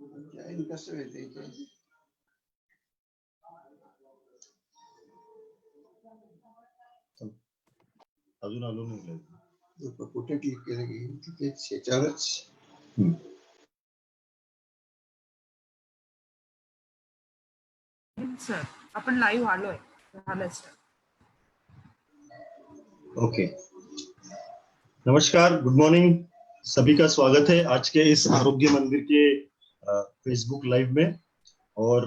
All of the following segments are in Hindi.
जॉईन कसं होईल इथे? अजून आलो नाही. कुठे क्लिक केलं की तिथेच याच्यावरच. सर आपण लाईव्ह आलोय. झालं सर. ओके, नमस्कार, गुड मॉर्निंग, सभी का स्वागत है आज के इस आरोग्य मंदिर के फेसबुक लाइव में। और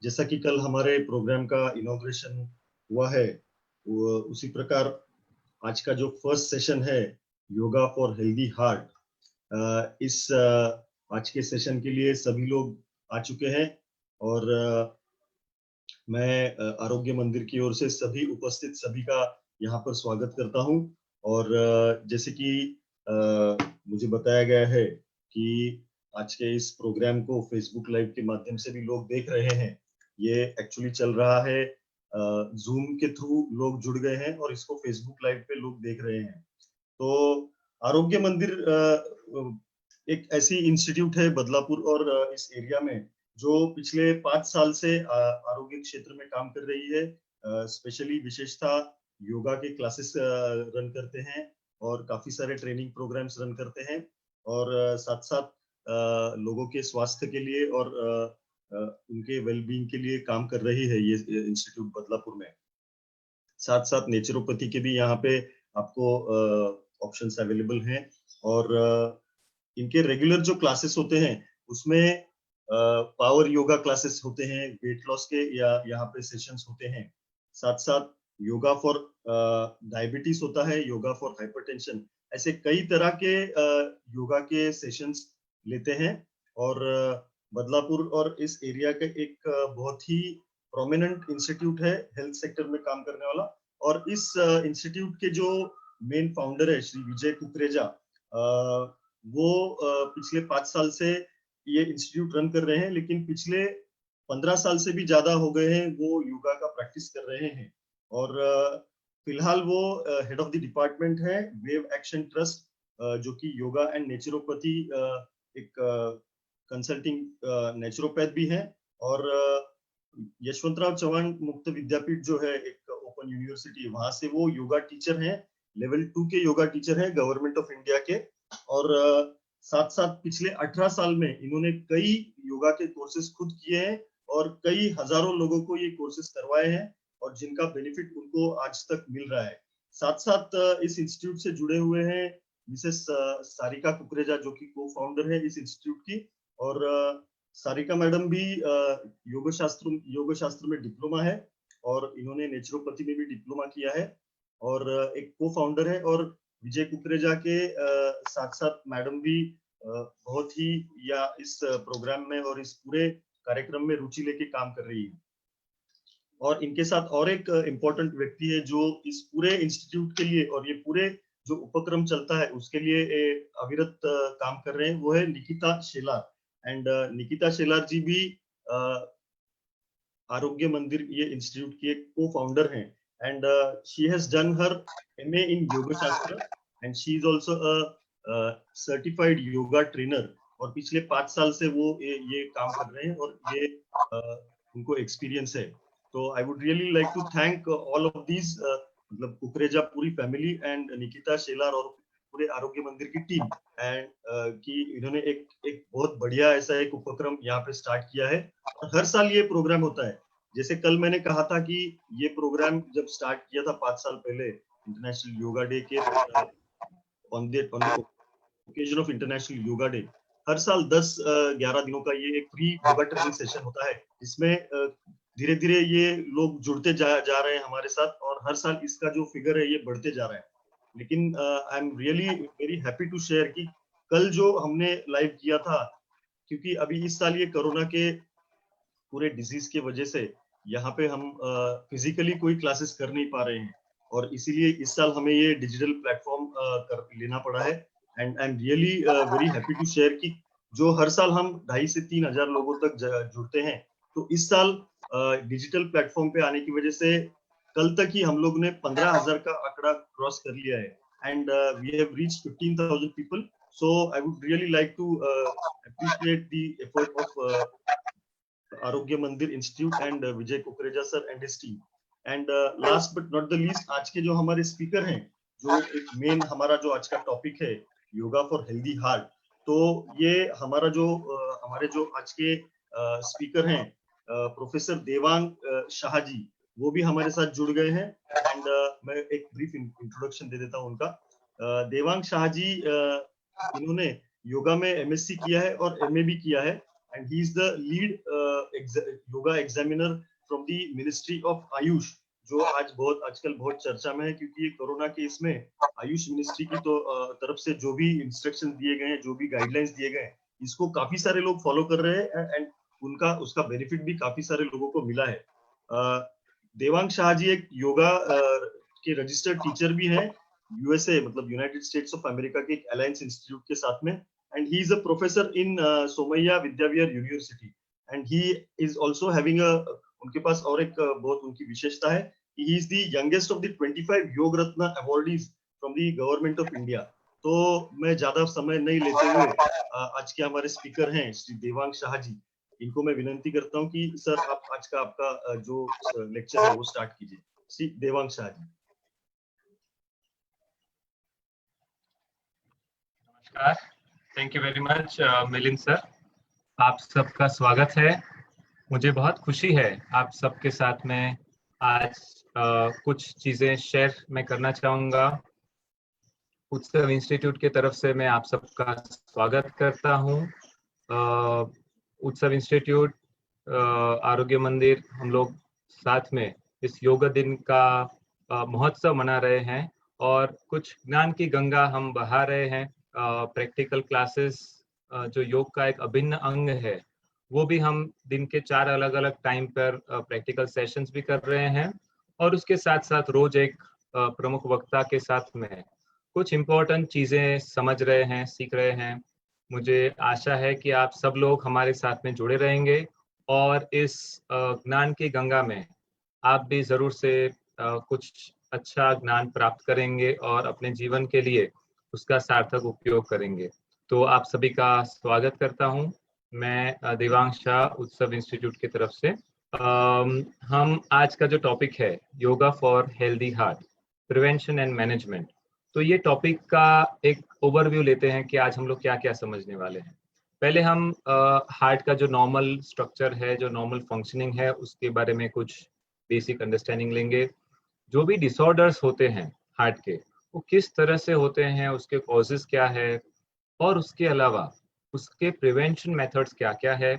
जैसा कि कल हमारे प्रोग्राम का इनॉग्रेशन हुआ है, उसी प्रकार आज का जो फर्स्ट सेशन है योगा फॉर हेल्दी हार्ट, इस आज के सेशन के लिए सभी लोग आ चुके हैं। और मैं आरोग्य मंदिर की ओर से सभी उपस्थित सभी का यहाँ पर स्वागत करता हूँ। और जैसे कि मुझे बताया गया है कि आज के इस प्रोग्राम को फेसबुक लाइव के माध्यम से भी लोग देख रहे हैं। ये एक्चुअली चल रहा है जूम के थ्रू, लोग जुड़ गए हैं और इसको फेसबुक लाइव पे लोग देख रहे हैं। तो आरोग्य मंदिर एक ऐसी इंस्टीट्यूट है बदलापुर और इस एरिया में जो पिछले 5 साल से आरोग्य क्षेत्र में काम कर रही है। स्पेशली विशेषता योगा के क्लासेस रन करते हैं और काफी सारे ट्रेनिंग प्रोग्राम्स रन करते हैं और साथ साथ लोगों के स्वास्थ्य के लिए और उनके वेलबींग के लिए काम कर रही है ये इंस्टीट्यूट बदलापुर में। साथ साथ नेचुरोपैथी के भी यहाँ पे आपको ऑप्शंस अवेलेबल हैं। और इनके रेगुलर जो क्लासेस होते हैं उसमें पावर योगा क्लासेस होते हैं, वेट लॉस के या यहाँ पे सेशंस होते हैं। साथ साथ योगा फॉर डायबिटीज होता है, योगा फॉर हाइपरटेंशन, ऐसे कई तरह के योगा के सेशंस लेते हैं। और बदलापुर और इस एरिया का एक बहुत ही प्रोमिनेंट इंस्टीट्यूट है हेल्थ सेक्टर में काम करने वाला। और इस इंस्टीट्यूट के जो मेन फाउंडर है श्री विजय कुकरेजा, वो पिछले 5 साल से ये इंस्टीट्यूट रन कर रहे हैं, लेकिन पिछले 15 साल से भी ज्यादा हो गए हैं वो योगा का प्रैक्टिस कर रहे हैं। और फिलहाल वो हेड ऑफ द डिपार्टमेंट है वेव एक्शन ट्रस्ट, जो कि योगा एंड नेचुरोपैथी एक कंसल्टिंग नेचुरोपैथ भी है। और यशवंतराव चौहान मुक्त विद्यापीठ जो है एक ओपन यूनिवर्सिटी, वहां से वो योगा टीचर हैं, लेवल 2 के योगा टीचर हैं गवर्नमेंट ऑफ इंडिया के। और साथ साथ पिछले 18 साल में इन्होंने कई योगा के कोर्सेज खुद किए हैं और कई हजारों लोगों को ये कोर्सेज करवाए हैं और जिनका बेनिफिट उनको आज तक मिल रहा है। साथ साथ इस इंस्टीट्यूट से जुड़े हुए हैं मिसेस सारिका कुकरेजा, जो कि को फाउंडर है इस इंस्टीट्यूट की। और सारिका मैडम भी योग शास्त्र में डिप्लोमा है और इन्होंने नेचुरोपैथी में भी डिप्लोमा किया है और एक को फाउंडर है। और विजय कुकरेजा के साथ साथ मैडम भी बहुत ही या इस प्रोग्राम में और इस पूरे कार्यक्रम में रुचि लेके काम कर रही है। और इनके साथ और एक इम्पोर्टेंट व्यक्ति है जो इस पूरे इंस्टीट्यूट के लिए और ये पूरे जो उपक्रम चलता है उसके लिए अविरत काम कर रहे हैं, वो है निकिता शेलार। एंड निकिता शेलार जी भी आरोग्य मंदिर ये इंस्टीट्यूट की एक को फाउंडर हैं। And she has done her MA इन योग शास्त्र and she is also a certified yoga trainer. और पिछले 5 साल से वो ये काम कर रहे हैं और ये उनको एक्सपीरियंस है। तो I would really like to thank all of these, मतलब कुकरेजा पूरी फैमिली एंड निकिता शेलार और पूरे आरोग्य मंदिर की टीम एंड कि इन्होंने एक बहुत बढ़िया ऐसा एक उपक्रम यहाँ पे स्टार्ट किया है। और हर साल ये प्रोग्राम होता है। जैसे कल मैंने कहा था कि ये प्रोग्राम जब स्टार्ट किया था 5 साल पहले इंटरनेशनल योगा डे के on the occasion of international yoga day, हर साल 10-11 दिनों का ये एक फ्री योगा ट्रेनिंग सेशन होता है, जिसमें धीरे धीरे ये लोग जुड़ते जा रहे हैं हमारे साथ और हर साल इसका जो फिगर है ये बढ़ते जा रहा है। लेकिन I am really very happy to share कि कल जो हमने लाइव किया था, क्योंकि अभी इस साल ये कोरोना के पूरे डिजीज के वजह से यहाँ पे हम फिजिकली कोई क्लासेस कर नहीं पा रहे हैं और इसीलिए इस साल हमें ये डिजिटल प्लेटफॉर्म लेना पड़ा है। And I am really very happy to share कि जो हर साल हम 2,500 से 3,000 लोगों तक जुड़ते हैं, तो इस साल डिजिटल प्लेटफॉर्म पे आने की वजह से कल तक ही हम लोग ने 15,000 का आंकड़ा क्रॉस कर लिया है। And we have reached 15,000 people. So I would really like to appreciate the effort of Arogya Mandir Institute and Vijay Kukreja sir and his team. And last but not the least, आज के जो हमारे स्पीकर हैं, जो एक मेन हमारा जो आज का टॉपिक है योगा फॉर हेल्दी हार्ट, तो ये हमारा जो हमारे जो आज के स्पीकर हैं प्रोफेसर देवांग शाह जी, वो भी हमारे साथ जुड़ गए हैं. एंड मैं एक ब्रीफ इंट्रोडक्शन दे देता हूं उनका. देवांग शाह जी इन्होंने योगा में एमएससी किया है और एमए भी किया है. And he is the lead yoga examiner from the Ministry of Ayush, जो आजकल बहुत चर्चा में है, क्योंकि ये कोरोना के इसमें आयुष मिनिस्ट्री की तो तरफ से जो भी इंस्ट्रक्शन दिए गए हैं, जो भी गाइडलाइंस दिए गए हैं, इसको काफी सारे लोग फॉलो कर रहे हैं एंड उसका बेनिफिट भी काफी सारे लोगों को मिला है. देवांग शाह जी एक योगा के रजिस्टर्ड टीचर भी हैं यूएसए, मतलब यूनाइटेड स्टेट्स ऑफ अमेरिका के एक अलायंस इंस्टीट्यूट के साथ में. And he is a professor in Somaiya Vidyavihar University, and he is also having उनके पास और एक बहुत उनकी विशेषता है, he is the youngest of the 25 योग रत्न awardees from the government of India. तो मैं ज्यादा समय नहीं लेते हुए आज के हमारे स्पीकर हैं श्री देवांग शाह जी, इनको मैं विनंती करता हूं कि सर आप आज का आपका जो लेक्चर है वो स्टार्ट कीजिए. श्री देवांग शाह जी. नमस्कार. Thank you very much Milind sir, आप सबका स्वागत है. मुझे बहुत खुशी है आप सबके साथ में आज कुछ चीज़ें शेयर मैं करना चाहूँगा. उत्सव इंस्टीट्यूट की तरफ से मैं आप सबका स्वागत करता हूँ. उत्सव इंस्टीट्यूट, आरोग्य मंदिर, हम लोग साथ में इस योग दिन का महोत्सव मना रहे हैं और कुछ ज्ञान की गंगा हम बहा रहे हैं. प्रैक्टिकल क्लासेस जो योग का एक अभिन्न अंग है, वो भी हम दिन के 4 अलग अलग टाइम पर प्रैक्टिकल सेशंस भी कर रहे हैं और उसके साथ साथ रोज एक प्रमुख वक्ता के साथ में कुछ इम्पोर्टेंट चीज़ें समझ रहे हैं, सीख रहे हैं. मुझे आशा है कि आप सब लोग हमारे साथ में जुड़े रहेंगे और इस ज्ञान की गंगा में आप भी ज़रूर से कुछ अच्छा ज्ञान प्राप्त करेंगे और अपने जीवन के लिए उसका सार्थक उपयोग करेंगे. तो आप सभी का स्वागत करता हूं. मैं देवांग शाह, उत्सव इंस्टीट्यूट की तरफ से. हम आज का जो टॉपिक है yoga for healthy heart, prevention and management, तो ये टॉपिक का एक ओवरव्यू लेते हैं कि आज हम लोग क्या क्या समझने वाले हैं. पहले हम हार्ट का जो नॉर्मल स्ट्रक्चर है, जो नॉर्मल फंक्शनिंग है, उसके बारे में कुछ बेसिक अंडरस्टैंडिंग लेंगे. जो भी डिसऑर्डर्स होते हैं हार्ट के, वो किस तरह से होते हैं, उसके कॉजेस क्या है और उसके अलावा उसके प्रिवेंशन मेथड्स क्या क्या है,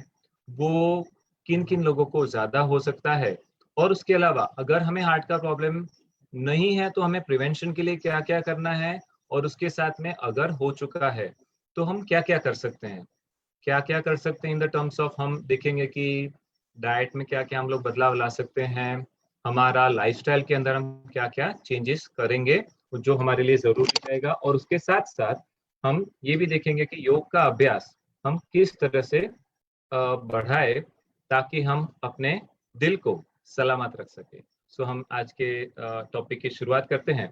वो किन किन लोगों को ज़्यादा हो सकता है, और उसके अलावा अगर हमें हार्ट का प्रॉब्लम नहीं है तो हमें प्रिवेंशन के लिए क्या क्या करना है, और उसके साथ में अगर हो चुका है तो हम क्या क्या कर सकते हैं. क्या क्या कर सकते हैं इन द टर्म्स ऑफ, हम देखेंगे कि डाइट में क्या क्या हम लोग बदलाव ला सकते हैं, हमारा लाइफस्टाइल के अंदर हम क्या क्या चेंजेस करेंगे जो हमारे लिए जरूरी रहेगा, और उसके साथ साथ हम ये भी देखेंगे कि योग का अभ्यास हम किस तरह से बढ़ाए ताकि हम अपने दिल को सलामत रख सके. सो हम आज के टॉपिक की शुरुआत करते हैं.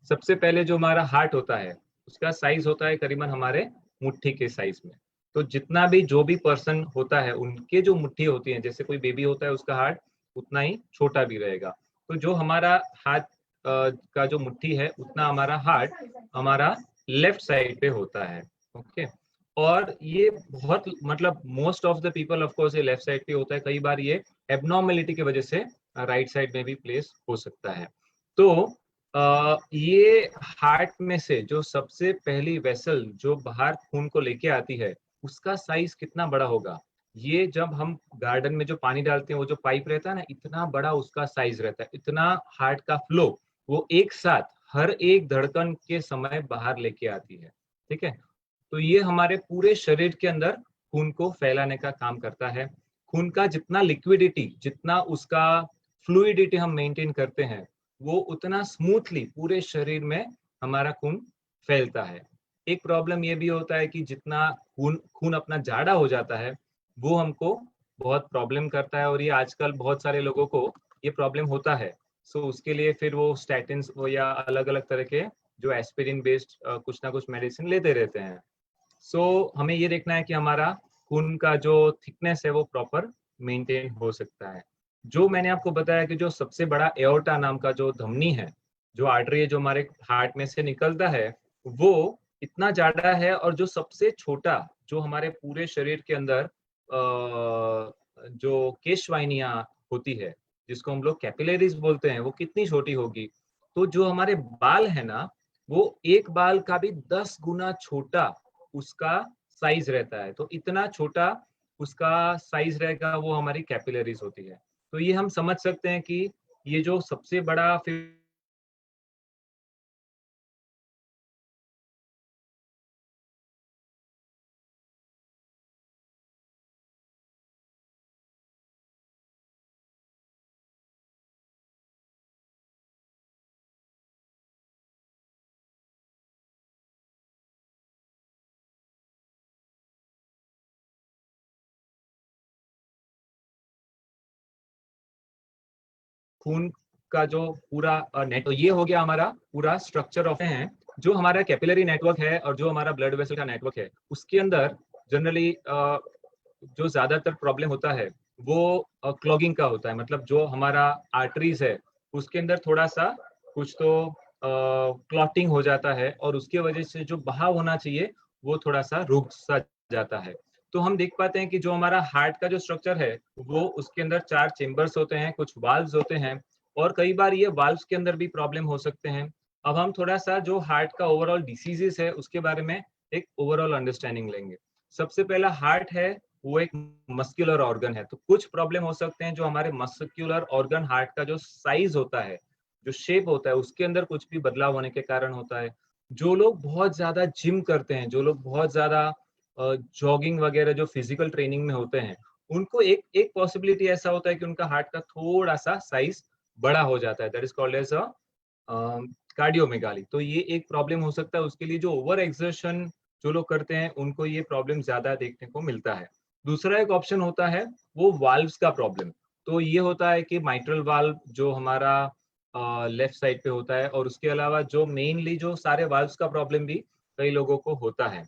सबसे पहले जो हमारा हार्ट होता है उसका साइज होता है करीबन हमारे मुट्ठी के साइज में. तो जितना भी जो भी पर्सन होता है उनके जो मुट्ठी होती है, जैसे कोई बेबी होता है उसका हार्ट उतना ही छोटा भी रहेगा. तो जो हमारा हाथ का जो मुट्ठी है उतना हमारा हार्ट हमारा लेफ्ट साइड पे होता है. ओके. और ये बहुत मतलब most of the people of course ये लेफ्ट साइड पे होता है. कई बार ये एबनॉर्मेलिटी की वजह से राइट साइड में भी प्लेस हो सकता है. तो ये हार्ट में से जो सबसे पहली वेसल जो बाहर खून को लेके आती है उसका साइज कितना बड़ा होगा. ये जब हम गार्डन में जो पानी डालते हैं वो जो पाइप रहता है ना, इतना बड़ा उसका साइज रहता है. इतना हार्ट का फ्लो वो एक साथ हर एक धड़कन के समय बाहर लेके आती है. ठीक है. तो ये हमारे पूरे शरीर के अंदर खून को फैलाने का काम करता है. खून का जितना लिक्विडिटी, जितना उसका फ्लूइडिटी हम मेंटेन करते हैं, वो उतना स्मूथली पूरे शरीर में हमारा खून फैलता है. एक प्रॉब्लम ये भी होता है कि जितना खून अपना जाड़ा हो जाता है वो हमको बहुत प्रॉब्लम करता है, और ये आजकल बहुत सारे लोगों को ये प्रॉब्लम होता है. सो उसके लिए फिर वो स्टैटिन्स या अलग अलग तरह के जो एस्पिरिन बेस्ड कुछ ना कुछ मेडिसिन लेते रहते हैं. सो हमें ये देखना है कि हमारा खून का जो थिकनेस है वो प्रॉपर मेंटेन हो सकता है। जो मैंने आपको बताया कि जो सबसे बड़ा एओर्टा नाम का जो धमनी है, जो आर्टरी है जो हमारे हार्ट में से निकलता है, वो इतना ज्यादा है, और जो सबसे छोटा जो हमारे पूरे शरीर के अंदर जो केशवाहिनियां होती है, जिसको हम लोग कैपिलरीज बोलते हैं, वो कितनी छोटी होगी। तो जो हमारे बाल है ना, वो एक बाल का भी 10 गुना छोटा उसका साइज रहता है। तो इतना छोटा उसका साइज रहेगा, वो हमारी कैपिलरीज होती है। तो ये हम समझ सकते हैं कि ये जो सबसे बड़ा फिर खून का जो पूरा नेट, तो ये हो गया हमारा पूरा स्ट्रक्चर ऑफ है। जो हमारा कैपिलरी नेटवर्क है और जो हमारा ब्लड वेसल का नेटवर्क है, उसके अंदर जनरली जो ज्यादातर प्रॉब्लम होता है वो क्लॉगिंग का होता है। मतलब जो हमारा आर्टरीज है उसके अंदर थोड़ा सा कुछ तो क्लॉटिंग हो जाता है, और उसके वजह से जो बहाव होना चाहिए वो थोड़ा सा रुक सा जाता है। तो हम देख पाते हैं कि जो हमारा हार्ट का जो स्ट्रक्चर है, वो उसके अंदर 4 चेम्बर्स होते हैं, कुछ वाल्व्स होते हैं, और कई बार ये वाल्व्स के अंदर भी प्रॉब्लम हो सकते हैं। अब हम थोड़ा सा जो हार्ट का ओवरऑल डिसीजेस है उसके बारे में एक ओवरऑल अंडरस्टैंडिंग लेंगे। सबसे पहला, हार्ट है वो एक मस्कुलर ऑर्गन है। तो कुछ प्रॉब्लम हो सकते हैं जो हमारे मस्कुलर ऑर्गन हार्ट का जो साइज होता है, जो शेप होता है, उसके अंदर कुछ भी बदलाव होने के कारण होता है। जो लोग बहुत ज्यादा जिम करते हैं, जो लोग बहुत ज्यादा जॉगिंग वगैरह जो फिजिकल ट्रेनिंग में होते हैं, उनको एक एक पॉसिबिलिटी ऐसा होता है कि उनका हार्ट का थोड़ा सा साइज बड़ा हो जाता है, that is called as a cardiomegaly. तो ये एक प्रॉब्लम हो सकता है। उसके लिए जो ओवर एक्सर्शन जो लोग करते हैं उनको ये प्रॉब्लम ज्यादा देखने को मिलता है। दूसरा एक ऑप्शन होता है वो वाल्व्स का प्रॉब्लम। तो ये होता है कि माइट्रल वाल्व जो हमारा लेफ्ट साइड पे होता है, और उसके अलावा जो मेनली जो सारे वाल्व्स का प्रॉब्लम भी कई लोगों को होता है।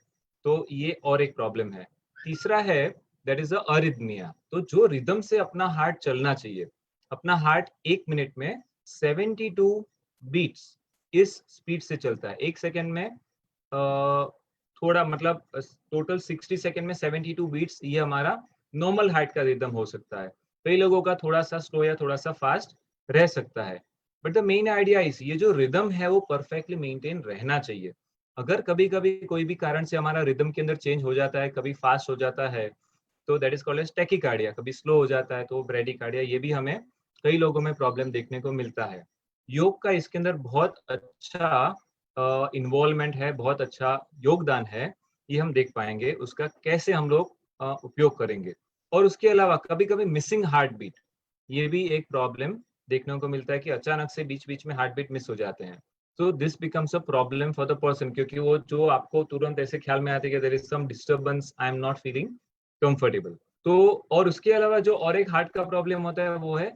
तो ये और एक प्रॉब्लम है। तीसरा है दैट इज अरिथमिया। तो जो रिदम से अपना हार्ट चलना चाहिए, अपना हार्ट 1 मिनट में 72 बीट्स इस स्पीड से चलता है। 1 सेकेंड में थोड़ा मतलब टोटल 60 सेकेंड में 72 बीट्स, ये हमारा नॉर्मल हार्ट का रिदम हो सकता है। कई लोगों का थोड़ा सा स्लो या थोड़ा सा फास्ट रह सकता है। But the main idea is ये जो रिदम है वो परफेक्टली मेंटेन रहना चाहिए। अगर कभी कभी कोई भी कारण से हमारा रिदम के अंदर चेंज हो जाता है, कभी फास्ट हो जाता है, तो that is called as tachycardia. कभी स्लो हो जाता है तो ब्रेडिकार्डिया। ये भी हमें कई लोगों में प्रॉब्लम देखने को मिलता है। योग का इसके अंदर बहुत अच्छा इन्वॉल्वमेंट है, बहुत अच्छा योगदान है। ये हम देख पाएंगे उसका कैसे हम लोग उपयोग करेंगे। और उसके अलावा कभी कभी मिसिंग हार्ट बीट, ये भी एक प्रॉब्लम देखने को मिलता है कि अचानक से बीच बीच में हार्ट बीट मिस हो जाते हैं। तो this becomes a problem for the person, क्योंकि वो जो आपको तुरंत ऐसे ख्याल में आते हैं कि there is some disturbance, I am not feeling comfortable. तो और उसके अलावा जो और एक हार्ट का प्रॉब्लम होता है वो है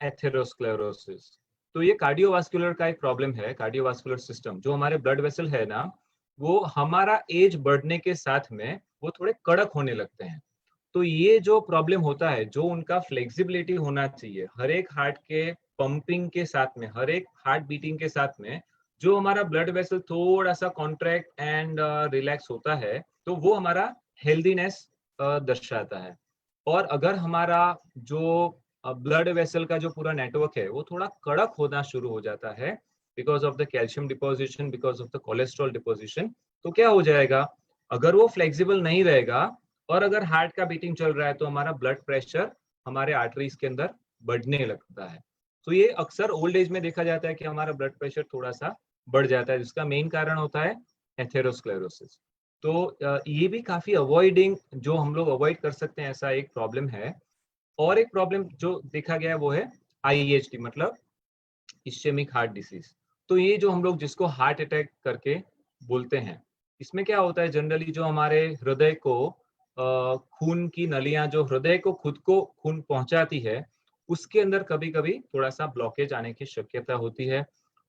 एथेरोस्क्लेरोसिस। तो ये कार्डियोवास्कुलर का एक प्रॉब्लम है। कार्डियोवास्कुलर सिस्टम, जो हमारे ब्लड वेसल है ना, वो हमारा एज बढ़ने के साथ में वो थोड़े कड़क होने लगते हैं। तो ये जो प्रॉब्लम होता है, जो उनका फ्लेक्सिबिलिटी होना चाहिए हर एक हार्ट के पंपिंग के साथ में, हर एक हार्ट बीटिंग के साथ में, जो हमारा ब्लड वेसल थोड़ा सा कॉन्ट्रैक्ट एंड रिलैक्स होता है, तो वो हमारा हेल्दीनेस दर्शाता है। और अगर हमारा जो ब्लड वेसल का जो पूरा नेटवर्क है वो थोड़ा कड़क होना शुरू हो जाता है because of the calcium deposition, because of the cholesterol deposition, तो क्या हो जाएगा, अगर वो फ्लेक्सिबल नहीं रहेगा और अगर हार्ट का बीटिंग चल रहा है, तो हमारा ब्लड प्रेशर हमारे आर्टरीज के अंदर बढ़ने लगता है। तो ये अक्सर ओल्ड एज में देखा जाता है कि हमारा ब्लड प्रेशर थोड़ा सा बढ़ जाता है, जिसका मेन कारण होता है एथेरोस्क्लेरोसिस। तो ये भी काफी अवॉइडिंग, जो हम लोग अवॉइड कर सकते हैं, ऐसा एक प्रॉब्लम है। और एक प्रॉब्लम जो देखा गया है वो है IHD, मतलब इस्चेमिक हार्ट डिसीज। तो ये जो हम लोग जिसको हार्ट अटैक करके बोलते हैं, इसमें क्या होता है, जनरली जो हमारे हृदय को खून की नलियां जो हृदय को खुद को खून पहुंचाती है, उसके अंदर कभी कभी थोड़ा सा ब्लॉकेज आने की शक्यता होती है।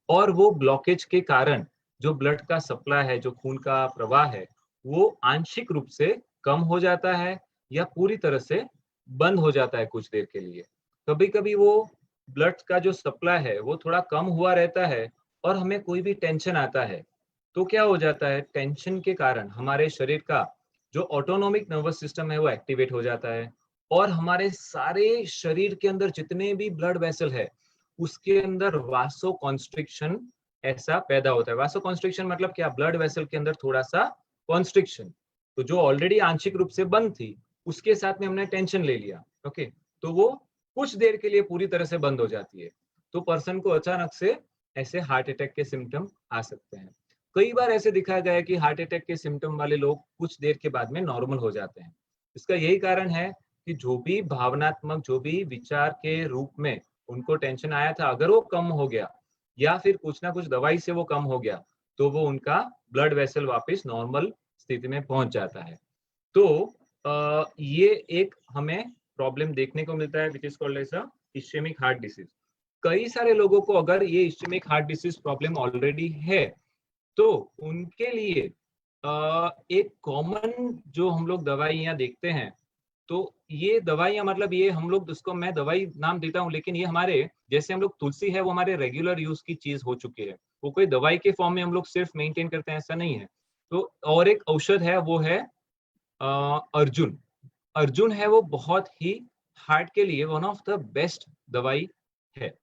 और वो ब्लॉकेज के कारण जो ब्लड का सप्लाई है, जो खून का प्रवाह है, वो आंशिक रूप से कम हो जाता है या पूरी तरह से बंद हो जाता है कुछ देर के लिए। कभी कभी वो ब्लड का जो सप्लाई है वो थोड़ा कम हुआ रहता है और हमें कोई भी टेंशन आता है तो क्या हो जाता है, टेंशन के कारण हमारे शरीर का जो ऑटोनोमिक नर्वस सिस्टम है वो एक्टिवेट हो जाता है और हमारे सारे शरीर के अंदर जितने भी ब्लड वेसल है उसके अंदर वासो कॉन्स्ट्रिक्शन ऐसा पैदा होता है। वासो कॉन्स्ट्रिक्शन मतलब क्या, ब्लड वेसल के अंदर थोड़ा सा कॉन्स्ट्रिक्शन, तो जो ऑलरेडी आंशिक रूप से बंद थी उसके साथ में हमने टेंशन ले लिया, ओके, तो वो कुछ देर के लिए पूरी तरह से बंद हो जाती है। तो पर्सन को अचानक से ऐसे हार्ट अटैक के सिम्टम आ सकते हैं। कई बार ऐसे दिखाया गया है कि हार्ट अटैक के सिम्टम वाले लोग कुछ देर के बाद में नॉर्मल हो जाते हैं। इसका यही कारण है कि जो भी भावनात्मक, जो भी विचार के रूप में उनको टेंशन आया था, अगर वो कम हो गया या फिर कुछ ना कुछ दवाई से वो कम हो गया तो वो उनका ब्लड वेसल वापस नॉर्मल स्थिति में पहुंच जाता है। तो ये एक हमें प्रॉब्लम देखने को मिलता है which is called as ischemic heart disease. कई सारे लोगों को अगर ये ischemic heart disease problem already है तो उनके लिए एक कॉमन जो हम लोग दवाइयाँ देखते हैं, तो ये दवाइयाँ मतलब ये हम लोग जिसको मैं दवाई नाम देता हूँ, लेकिन ये हमारे जैसे हम लोग तुलसी है वो हमारे रेगुलर यूज की चीज हो चुकी है, वो कोई दवाई के फॉर्म में हम लोग सिर्फ मेंटेन करते हैं ऐसा नहीं है। तो और एक औषध है वो है अर्जुन। अर्जुन है वो बहुत ही हार्ट के लिए वन ऑफ द बेस्ट दवाई है।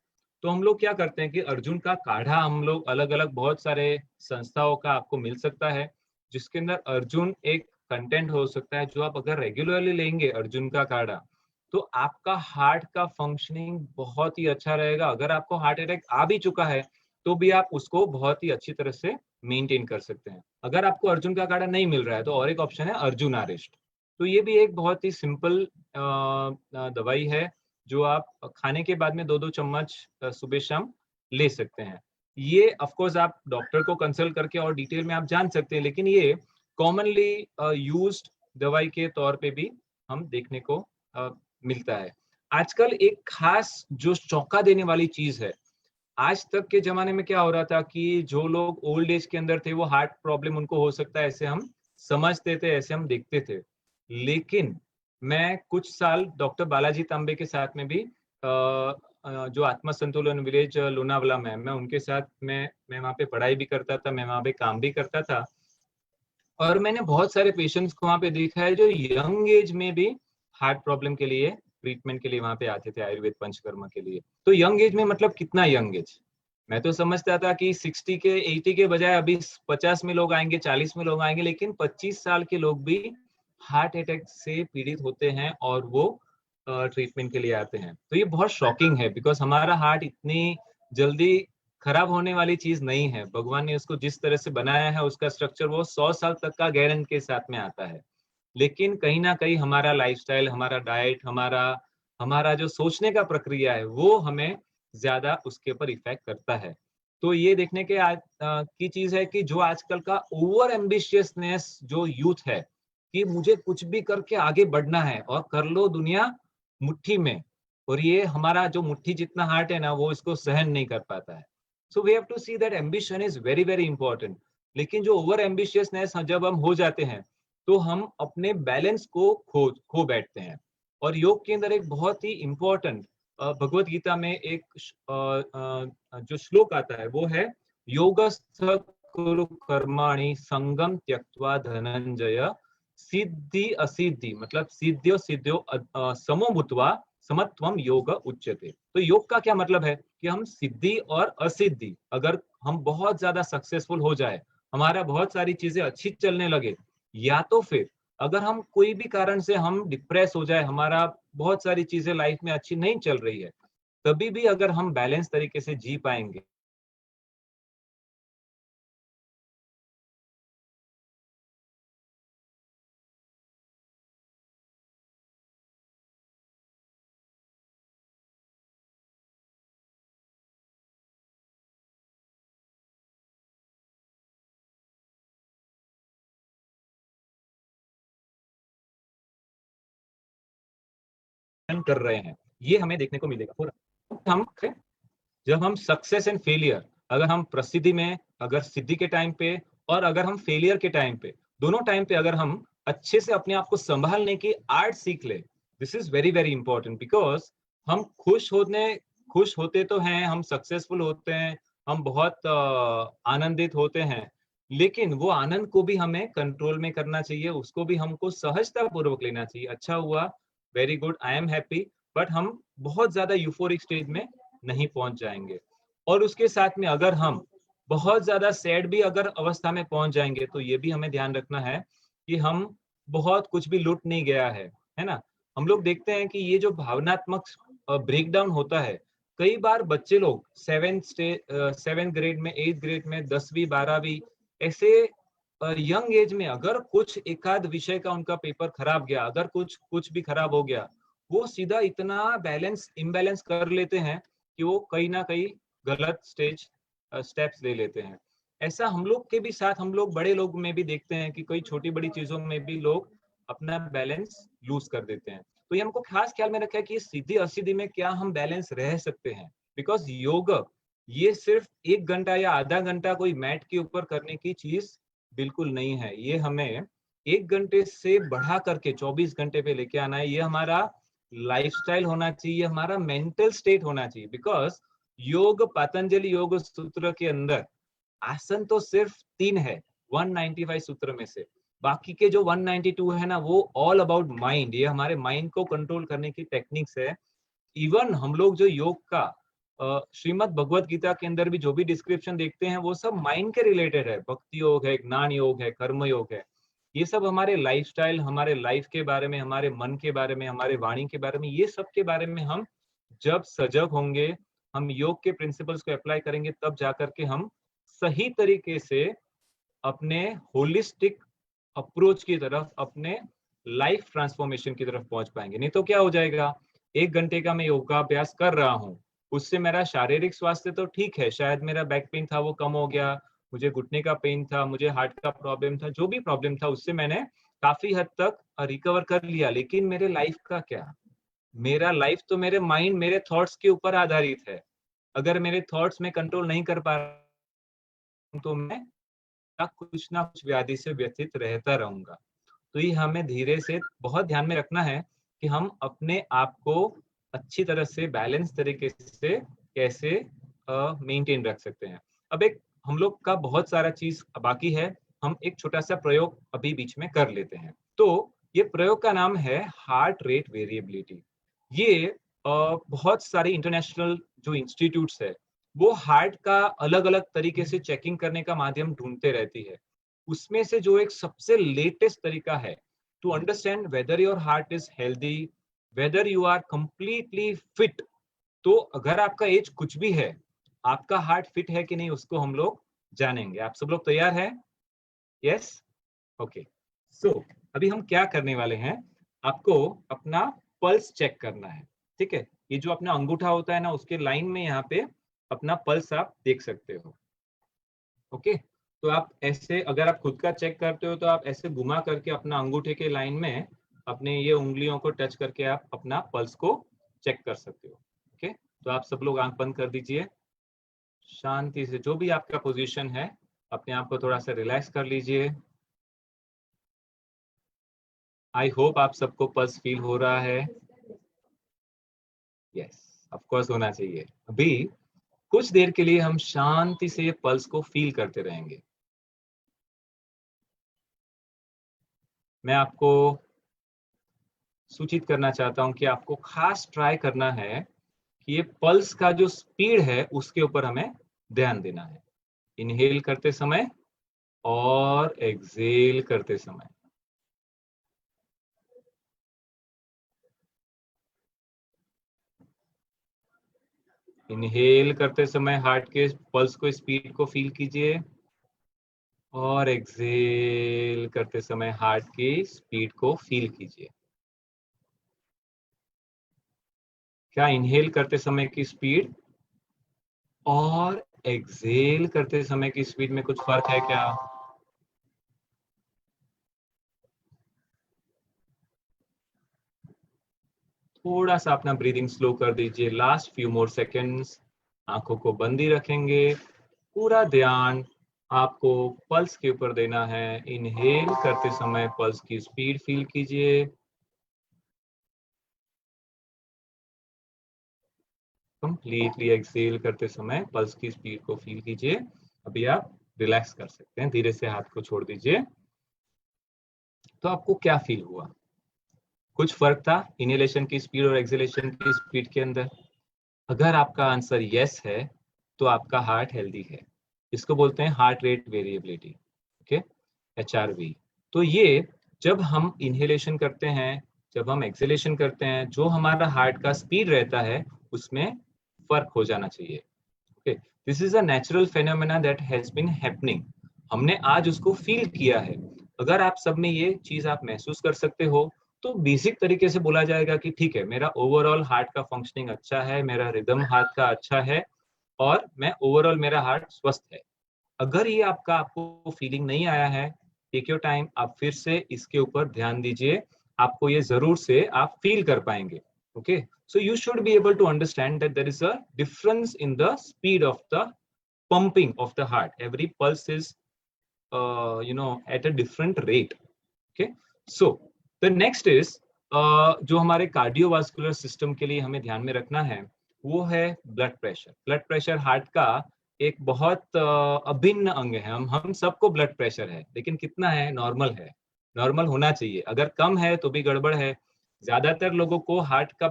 तो हम लोग क्या करते हैं कि अर्जुन का काढ़ा हम लोग अलग अलग बहुत सारे संस्थाओं का आपको मिल सकता है जिसके अंदर अर्जुन एक कंटेंट हो सकता है, जो आप अगर रेगुलरली लेंगे अर्जुन का काढ़ा तो आपका हार्ट का फंक्शनिंग बहुत ही अच्छा रहेगा। अगर आपको हार्ट अटैक आ भी चुका है तो भी आप उसको बहुत ही अच्छी तरह से मेंटेन कर सकते हैं। अगर आपको अर्जुन का काढ़ा नहीं मिल रहा है तो और एक ऑप्शन है अर्जुन आरिष्ट। तो ये भी एक बहुत ही सिंपल दवाई है जो आप खाने के बाद में 2-2 चम्मच सुबह शाम ले सकते हैं। ये ऑफ कोर्स आप डॉक्टर को कंसल्ट करके और डिटेल में आप जान सकते हैं, लेकिन ये कॉमनली यूज्ड दवाई के तौर पे भी हम देखने को मिलता है। आजकल एक खास जो चौंका देने वाली चीज है, आज तक के जमाने में क्या हो रहा था कि जो लोग ओल्ड एज के अंदर थे वो हार्ट प्रॉब्लम उनको हो सकता है ऐसे हम समझते थे, ऐसे हम देखते थे। लेकिन मैं कुछ साल डॉक्टर बालाजी तांबे के साथ में भी जो आत्मा संतुलन विलेज लोनावाला में, मैं उनके साथ मैं वहाँ पे पढ़ाई भी करता था, मैं वहाँ पे काम भी करता था और मैंने बहुत सारे पेशेंट्स को वहाँ पे देखा है जो यंग एज में भी हार्ट प्रॉब्लम के लिए ट्रीटमेंट के लिए वहाँ पे आते थे आयुर्वेद पंचकर्मा के लिए। तो यंग एज में मतलब कितना यंग एज, मैं तो समझता था कि 60 के 80 के बजाय अभी 50 में लोग आएंगे, 40 में लोग आएंगे, लेकिन 25 साल के लोग भी हार्ट अटैक से पीड़ित होते हैं और वो ट्रीटमेंट के लिए आते हैं। तो ये बहुत शॉकिंग है बिकॉज हमारा हार्ट इतनी जल्दी खराब होने वाली चीज नहीं है। भगवान ने उसको जिस तरह से बनाया है उसका स्ट्रक्चर वो 100 साल तक का गारंटी के साथ में आता है। लेकिन कहीं ना कहीं हमारा लाइफस्टाइल, हमारा डाइट, हमारा हमारा जो सोचने का प्रक्रिया है वो हमें ज्यादा उसके ऊपर इफेक्ट करता है। तो ये देखने के की चीज है कि जो आजकल का ओवर एम्बिशियसनेस जो यूथ है कि मुझे कुछ भी करके आगे बढ़ना है और कर लो दुनिया मुट्ठी में, और ये हमारा जो मुट्ठी जितना हार्ट है ना वो इसको सहन नहीं कर पाता है। So we have to see that ambition is very very important. लेकिन जो ओवर एम्बिशियसनेस जब हम हो जाते हैं तो हम अपने बैलेंस को खो बैठते हैं। और योग के अंदर एक बहुत ही इंपॉर्टेंट भगवत गीता में एक जो श्लोक आता है वो है योगस्थ कुरु कर्माणि संगम त्यक्त्वा धनंजय सिद्धि असिद्धि, मतलब सिद्धियो सिद्धियो समो भूत्वा समत्वम योग उच्यते। तो योग का क्या मतलब है कि हम सिद्धि और असिद्धि, अगर हम बहुत ज्यादा सक्सेसफुल हो जाए, हमारा बहुत सारी चीजें अच्छी चलने लगे, या तो फिर अगर हम कोई भी कारण से हम डिप्रेस हो जाए, हमारा बहुत सारी चीजें लाइफ में अच्छी नहीं चल रही है, तभी भी अगर हम बैलेंस तरीके से जी पाएंगे कर रहे हैं, ये हमें देखने को मिलेगा पूरा। हम जब हम सक्सेस एंड फेलियर, अगर हम प्रसिद्धि में, अगर सिद्धि के टाइम पे और अगर हम फेलियर के टाइम पे दोनों टाइम पे अगर हम अच्छे से अपने आप को संभालने की आर्ट सीख ले, this is very very important, because हम खुश होते तो हैं, हम सक्सेसफुल होते हैं, हम बहुत आनंदित होते हैं, लेकिन वो आनंद को भी हमें कंट्रोल में करना चाहिए, उसको भी हमको सहजता पूर्वक लेना चाहिए। अच्छा हुआ, very good, I am happy, but हम बहुत ज्यादा यूफोरिक स्टेज में नहीं पहुंच जाएंगे। और उसके साथ में अगर हम बहुत ज्यादा सैड भी अगर अवस्था में पहुंच जाएंगे तो ये भी हमें ध्यान रखना है कि हम बहुत कुछ भी लूट नहीं गया है ना। हम लोग देखते हैं कि ये जो भावनात्मक ब्रेकडाउन होता है, कई बार बच्चे लोग 7th ग्रेड में, 8th ग्रेड में, 10वीं 12वीं ऐसे यंग एज में अगर कुछ एकाध विषय का उनका पेपर खराब गया, अगर कुछ भी खराब हो गया, वो सीधा इतना इम्बैलेंस कर लेते हैं कि वो कहीं ना कहीं गलत स्टेप्स ले लेते हैं। ऐसा हम लोग के भी साथ, हम लोग बड़े लोग में भी देखते हैं कि कई छोटी बड़ी चीजों में भी लोग अपना बैलेंस लूज कर देते हैं। तो ये हमको खास ख्याल में रखा है कि सीधी असीधी में क्या हम बैलेंस रह सकते हैं, बिकॉज योग ये सिर्फ 1 घंटा या आधा घंटा कोई मैट के ऊपर करने की चीज बिल्कुल नहीं है। ये हमें 1 घंटे से बढ़ा करके 24 घंटे पे लेके आना है। ये हमारा लाइफस्टाइल होना चाहिए, हमारा मेंटल स्टेट होना चाहिए, बिकॉज योग, पतंजलि योग सूत्र के अंदर आसन तो सिर्फ 3 है 195 सूत्र में से, बाकी के जो 192 है ना, वो ऑल अबाउट माइंड, ये हमारे माइंड को कंट्रोल करने की टेक्निक्स है। इवन हम लोग जो योग का श्रीमद् भगवत गीता के अंदर भी जो भी डिस्क्रिप्शन देखते हैं वो सब माइंड के रिलेटेड है। भक्ति योग है, ज्ञान योग है, कर्म योग है, ये सब हमारे लाइफस्टाइल, हमारे लाइफ के बारे में, हमारे मन के बारे में, हमारे वाणी के बारे में, ये सब के बारे में हम जब सजग होंगे, हम योग के प्रिंसिपल्स को अप्लाई करेंगे, तब जाकर के हम सही तरीके से अपने होलिस्टिक अप्रोच की तरफ, अपने लाइफ ट्रांसफॉर्मेशन की तरफ पहुंच पाएंगे। नहीं तो क्या हो जाएगा, 1 घंटे का मैं योगाभ्यास कर रहा हूँ, उससे मेरा शारीरिक स्वास्थ्य तो ठीक है, शायद मेरा बैक पेन था वो कम हो गया, मुझे घुटने का पेन था, मुझे हार्ट का प्रॉब्लम था, जो भी प्रॉब्लम था उससे मैंने काफी हद तक रिकवर कर लिया, लेकिन मेरे लाइफ का क्या? मेरा लाइफ तो मेरे माइंड, मेरे थॉट्स के ऊपर आधारित है। अगर मेरे थॉट्स में कंट्रोल नहीं कर पा रहा तो मैं कुछ ना कुछ व्याधि से व्यथित रहता रहूंगा। तो ये हमें धीरे से बहुत ध्यान में रखना है कि हम अपने आप को अच्छी तरह से बैलेंस तरीके से कैसे मेंटेन रख सकते हैं। अब एक हम लोग का बहुत सारा चीज बाकी है, हम एक छोटा सा प्रयोग अभी बीच में कर लेते हैं। तो ये प्रयोग का नाम है हार्ट रेट वेरिएबिलिटी। ये बहुत सारे इंटरनेशनल जो इंस्टीट्यूट्स है वो हार्ट का अलग अलग तरीके से चेकिंग करने का माध्यम ढूंढते रहती है। उसमें से जो एक सबसे लेटेस्ट तरीका है to understand whether your heart is healthy, whether you are completely fit, तो अगर आपका एज कुछ भी है, आपका हार्ट फिट है कि नहीं उसको हम लोग जानेंगे। आप सब लोग तैयार हैं? Yes, okay. सो अभी हम क्या करने वाले हैं, आपको अपना पल्स चेक करना है, ठीक है। ये जो अपना अंगूठा होता है ना, उसके लाइन में यहाँ पे अपना पल्स आप देख सकते हो, ओके। तो आप ऐसे, अगर आप खुद का चेक करते हो तो आप ऐसे घुमा करके अपना अंगूठे के लाइन में अपने ये उंगलियों को टच करके आप अपना पल्स को चेक कर सकते हो, ओके। तो आप सब लोग आंख बंद कर दीजिए, शांति से, जो भी आपका पोजीशन है अपने आप को थोड़ा सा रिलैक्स कर लीजिए। आई होप आप सबको पल्स फील हो रहा है। यस, ऑफ कोर्स होना चाहिए। अभी कुछ देर के लिए हम शांति से पल्स को फील करते रहेंगे। मैं आपको सूचित करना चाहता हूं कि आपको खास ट्राई करना है कि ये पल्स का जो स्पीड है उसके ऊपर हमें ध्यान देना है। इनहेल करते समय और एक्सहेल करते समय। इनहेल करते समय हार्ट के पल्स को, स्पीड को फील कीजिए, और एक्सहेल करते समय हार्ट की स्पीड को फील कीजिए। क्या इनहेल करते समय की स्पीड और एक्सहेल करते समय की स्पीड में कुछ फर्क है क्या? थोड़ा सा अपना ब्रीदिंग स्लो कर दीजिए। लास्ट फ्यू मोर सेकेंड्स आंखों को बंद ही रखेंगे, पूरा ध्यान आपको पल्स के ऊपर देना है। इनहेल करते समय पल्स की स्पीड फील कीजिए, कंप्लीटली एक्सेल करते समय पल्स की स्पीड को फील कीजिए। अभी आप रिलैक्स कर सकते हैं, धीरे से हाथ को छोड़ दीजिए। तो आपको क्या फील हुआ? कुछ फर्क था इनहेलेशन की स्पीड और एक्सहेलेशन की स्पीड के अंदर? अगर आपका आंसर यस है तो आपका हार्ट हेल्दी है। इसको बोलते हैं heart rate variability, okay, HRV। तो ये जब हम इनहेलेशन करते हैं, जब हम एक्सहेलेशन करते हैं, जो हमारा हार्ट का स्पीड रहता है उसमें फर्क हो जाना चाहिए। Okay, this is a natural phenomena that has been happening. हमने आज उसको फील किया है। अगर आप सब में ये चीज आप महसूस कर सकते हो तो बेसिक तरीके से बोला जाएगा कि ठीक है, मेरा ओवरऑल हार्ट का फंक्शनिंग अच्छा है, मेरा रिदम हार्ट का अच्छा है और मैं ओवरऑल मेरा हार्ट स्वस्थ है। अगर ये आपको फीलिंग नहीं आया है, टेक योर टाइम, आप फिर से इसके ऊपर ध्यान दीजिए। आपको ये जरूर से आप फील कर पाएंगे। Okay, so you should be able to understand that there is a difference in the speed of the pumping of the heart. Every pulse is at a different rate. Okay, so the next is जो हमारे कार्डियोवास्कुलर सिस्टम के लिए हमें ध्यान में रखना है वो है blood pressure. Blood pressure heart का एक बहुत अभिन्न अंग है। हम सबको ब्लड प्रेशर है, लेकिन कितना है? नॉर्मल है, नॉर्मल होना चाहिए। अगर कम है तो भी गड़बड़ है। ज्यादातर लोगों को हार्ट का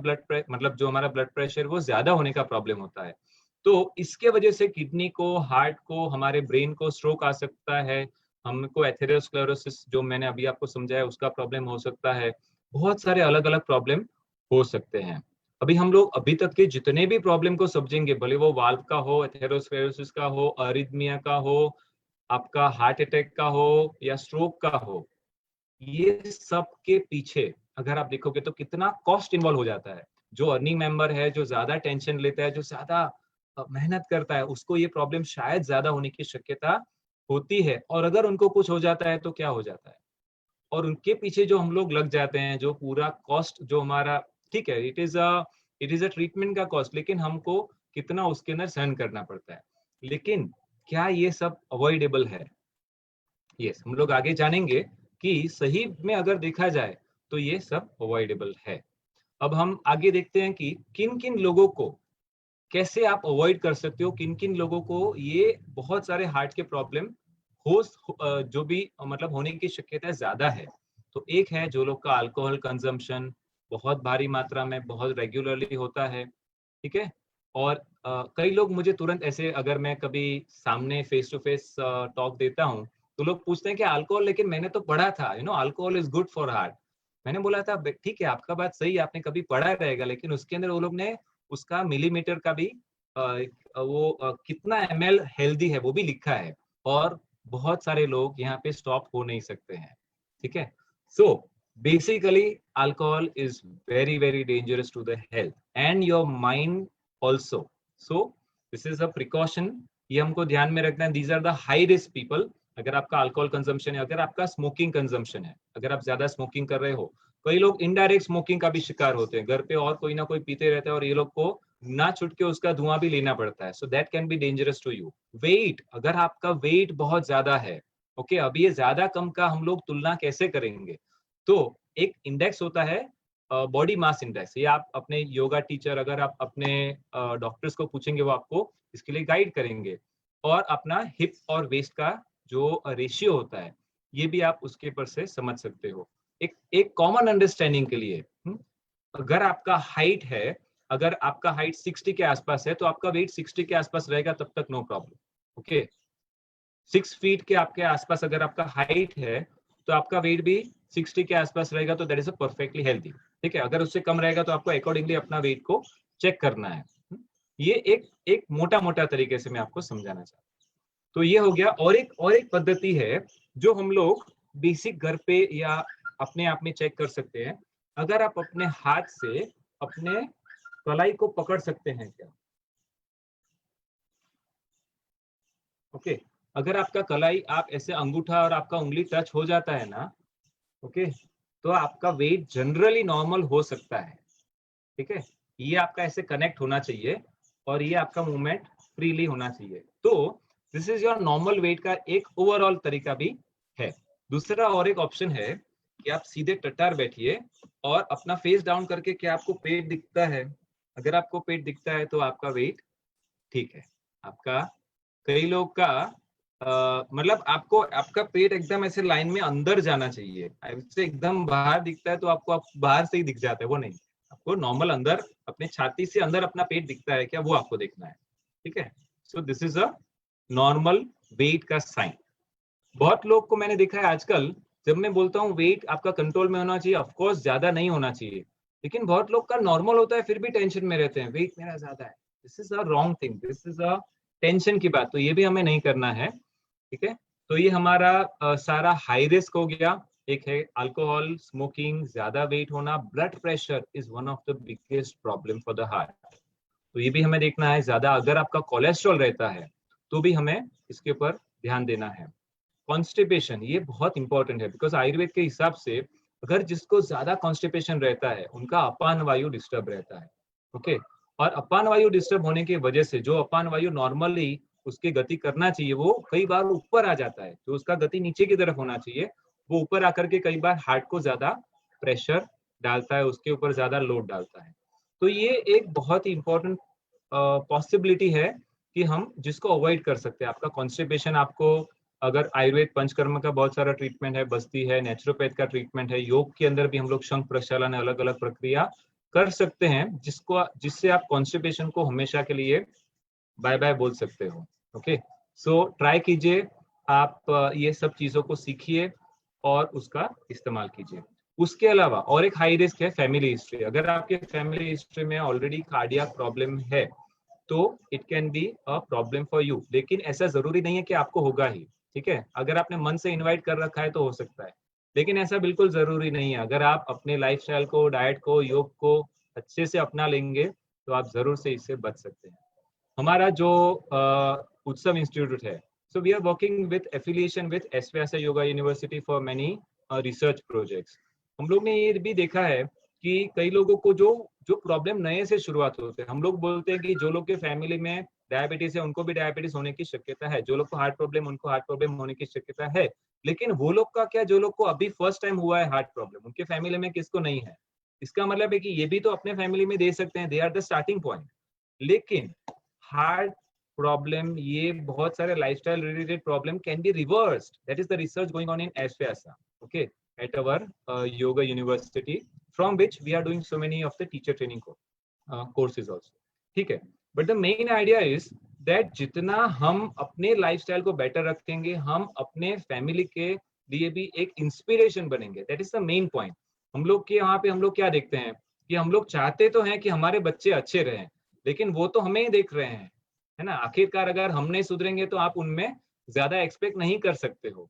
मतलब जो हमारा ब्लड प्रेशर वो ज्यादा होने का प्रॉब्लम होता है। तो इसके वजह से किडनी को, हार्ट को, हमारे ब्रेन को स्ट्रोक आ सकता है। हमको एथेरोस्क्लेरोसिस जो मैंने अभी आपको समझाया उसका प्रॉब्लम हो सकता है। बहुत सारे अलग अलग प्रॉब्लम हो सकते हैं। अभी हम लोग अभी तक के जितने भी प्रॉब्लम को समझेंगे, भले वो वाल्व का हो, एथेरोस्क्लेरोसिस का हो, अरिथमिया का हो, आपका हार्ट अटैक का हो या स्ट्रोक का हो, ये सब के पीछे अगर आप देखोगे तो कितना कॉस्ट इन्वॉल्व हो जाता है। जो अर्निंग मेंबर है, जो ज्यादा टेंशन लेता है, जो ज्यादा मेहनत करता है, उसको ये प्रॉब्लम शायद ज्यादा होने की शक्यता होती है। और अगर उनको कुछ हो जाता है तो क्या हो जाता है? और उनके पीछे जो हम लोग लग जाते हैं, जो पूरा कॉस्ट जो हमारा, ठीक है, इट इज अ ट्रीटमेंट का कॉस्ट, लेकिन हमको कितना उसके अंदर सहन करना पड़ता है। लेकिन क्या ये सब अवॉइडेबल है? यस, हम लोग आगे जानेंगे कि सही में अगर देखा जाए तो ये सब अवॉइडेबल है। अब हम आगे देखते हैं कि किन किन लोगों को कैसे आप अवॉइड कर सकते हो, किन किन लोगों को ये बहुत सारे हार्ट के प्रॉब्लम जो भी मतलब होने की शक्यता ज्यादा है। तो एक है जो लोग का अल्कोहल कंजम्पशन बहुत भारी मात्रा में, बहुत रेगुलरली होता है, ठीक है। और कई लोग मुझे तुरंत ऐसे, अगर मैं कभी सामने फेस टू फेस टॉक देता हूँ तो लोग पूछते हैं कि अल्कोहल, लेकिन मैंने तो पढ़ा था alcohol is good for heart. मैंने बोला था ठीक है, आपका बात सही है, आपने कभी पढ़ा रहेगा, लेकिन उसके अंदर वो लोग ने उसका मिलीमीटर का भी कितना ml हेल्दी है वो भी लिखा है। और बहुत सारे लोग यहाँ पे स्टॉप हो नहीं सकते हैं, ठीक है। So basically alcohol is very very dangerous to the health and your mind also. So this is a precaution, ये हमको ध्यान में रखना है। These are the high risk people. अगर आपका अल्कोहल कंजम्पशन है, अगर आपका स्मोकिंग कंजम्पशन है, अगर आप ज्यादा स्मोकिंग कर रहे हो, कई लोग इनडायरेक्ट स्मोकिंग का भी शिकार होते हैं। घर पे और कोई ना कोई पीते रहता है और ये लोग को ना छुट के उसका धुआं भी लेना पड़ता है। So that can be dangerous to you. Wait, अगर आपका वेट बहुत ज्यादा है, ओके, अभी ये ज्यादा कम का हम लोग तुलना कैसे करेंगे? तो एक इंडेक्स होता है, बॉडी मास इंडेक्स। ये आप अपने योगा टीचर, अगर आप अपने डॉक्टर्स को पूछेंगे वो आपको इसके लिए गाइड करेंगे। और अपना हिप और वेस्ट का जो रेशियो होता है, ये भी आप उसके पर से समझ सकते हो। एक कॉमन अंडरस्टैंडिंग के लिए, अगर आपका हाइट है, अगर आपका हाइट 60 के आसपास है तो आपका वेट 60 के आसपास रहेगा, तब तक नो प्रॉब्लम। ओके, 6 फीट के आपके आसपास अगर आपका हाइट है तो आपका वेट भी 60 के आसपास रहेगा, तो that is a perfectly healthy, ठीक है। अगर उससे कम रहेगा तो आपको अकॉर्डिंगली अपना वेट को चेक करना है। ये एक मोटा मोटा तरीके से मैं आपको समझाना चाहता हूँ। तो ये हो गया। और एक पद्धति है जो हम लोग बेसिक घर पे या अपने आप में चेक कर सकते हैं। अगर आप अपने हाथ से अपने कलाई को पकड़ सकते हैं क्या? ओके, अगर आपका कलाई, आप ऐसे अंगूठा और आपका उंगली टच हो जाता है ना, ओके, तो आपका वेट जनरली नॉर्मल हो सकता है, ठीक है। ये आपका ऐसे कनेक्ट होना चाहिए और ये आपका मूवमेंट फ्रीली होना चाहिए। तो this is your normal weight का एक ओवरऑल तरीका भी है। दूसरा और एक ऑप्शन है कि आप सीधे टट्टार बैठिए और अपना फेस डाउन करके, क्या आपको पेट दिखता है? अगर आपको पेट दिखता है तो आपका वेट ठीक है। आपका कई लोग का मतलब आपको आपका पेट एकदम ऐसे लाइन में अंदर जाना चाहिए, ऐसे एकदम बाहर दिखता है तो आपको आप बाहर से ही दिख जाता है, वो नहीं। आपको नॉर्मल अंदर अपने छाती से अंदर अपना पेट दिखता है क्या, वो आपको देखना है, ठीक है। सो this is a normal weight का साइन। बहुत लोग को मैंने देखा है आजकल, जब मैं बोलता हूँ वेट आपका कंट्रोल में होना चाहिए, ऑफ कोर्स ज्यादा नहीं होना चाहिए, लेकिन बहुत लोग का नॉर्मल होता है फिर भी टेंशन में रहते हैं, वेट मेरा ज्यादा है। This is a wrong thing, this is a tension की बात, तो ये भी हमें नहीं करना है, ठीक है। तो ये हमारा सारा हाई रिस्क हो गया। एक है अल्कोहल, स्मोकिंग, ज्यादा वेट होना, blood pressure is one of the biggest problem for the heart, तो ये भी हमें देखना है। ज्यादा अगर आपका कोलेस्ट्रॉल रहता है तो भी हमें इसके ऊपर ध्यान देना है। कॉन्स्टिपेशन ये बहुत इंपॉर्टेंट है, बिकॉज आयुर्वेद के हिसाब से अगर जिसको ज्यादा कॉन्स्टिपेशन रहता है उनका अपान वायु डिस्टर्ब रहता है, ओके। और अपान वायु डिस्टर्ब होने की वजह से जो अपान वायु नॉर्मली उसकी गति करना चाहिए वो कई बार ऊपर आ जाता है, जो उसका गति नीचे की तरफ होना चाहिए वो ऊपर आकर के कई बार हार्ट को ज्यादा प्रेशर डालता है, उसके ऊपर ज्यादा लोड डालता है। तो ये एक बहुत ही इंपॉर्टेंट पॉसिबिलिटी है कि हम जिसको अवॉइड कर सकते हैं। आपका कॉन्स्टिपेशन, आपको अगर आयुर्वेद पंचकर्म का बहुत सारा ट्रीटमेंट है, बस्ती है, नेचुरोपैथ का ट्रीटमेंट है, योग के अंदर भी हम लोग शंख प्रक्षालन अलग अलग प्रक्रिया कर सकते हैं जिससे आप कॉन्स्टिपेशन को हमेशा के लिए बाय बाय बोल सकते हो, ओके। सो ट्राई कीजिए, आप ये सब चीजों को सीखिए और उसका इस्तेमाल कीजिए। उसके अलावा और एक हाई रिस्क है फैमिली हिस्ट्री। अगर आपके फैमिली हिस्ट्री में ऑलरेडी कार्डियक प्रॉब्लम है तो it can be a problem for you, लेकिन ऐसा जरूरी नहीं है कि आपको होगा ही, ठीक है। अगर आपने मन से इनवाइट कर रखा है तो हो सकता है, लेकिन ऐसा बिल्कुल जरूरी नहीं है। अगर आप अपने लाइफस्टाइल को, डाइट को, योग को अच्छे से अपना लेंगे तो आप जरूर से इससे बच सकते हैं। हमारा जो उत्सव इंस्टीट्यूट है, so we are working with affiliation with SVYASA yoga university for many research projects. हम लोग ने ये भी देखा है कि कई लोगों को जो जो प्रॉब्लम नए से शुरुआत होते हैं, हम लोग बोलते हैं कि जो लोग के फैमिली में डायबिटीज है उनको भी डायबिटीज होने की शक्यता है, जो लोग को हार्ट प्रॉब्लम उनको हार्ट प्रॉब्लम होने की शक्यता है, लेकिन वो लोग का क्या, जो लोग को अभी फर्स्ट टाइम हुआ है हार्ट प्रॉब्लम, उनके फैमिली में किसको नहीं है, इसका मतलब है कि ये भी तो अपने फैमिली में दे सकते हैं, they are the starting point. लेकिन हार्ट प्रॉब्लम, ये बहुत सारे lifestyle related problem can be reversed, that is the research going on in SVYASA, okay, at our yoga university, from which we are doing so many of the teacher training courses also, ठीक है। but the main idea is that जितना हम अपने लाइफस्टाइल को बेटर रखेंगे, हम अपने फैमिली के लिए भी एक इंस्पिरेशन बनेंगे, that is the main point. हम लोग के यहाँ पे हम लोग क्या देखते हैं कि हम लोग चाहते तो हैं कि हमारे बच्चे अच्छे रहें, लेकिन वो तो हमें ही देख रहे हैं, है ना। आखिरकार अगर हम नहीं सुधरेंगे तो आप उनमें ज्यादा एक्सपेक्ट नहीं कर सकते हो।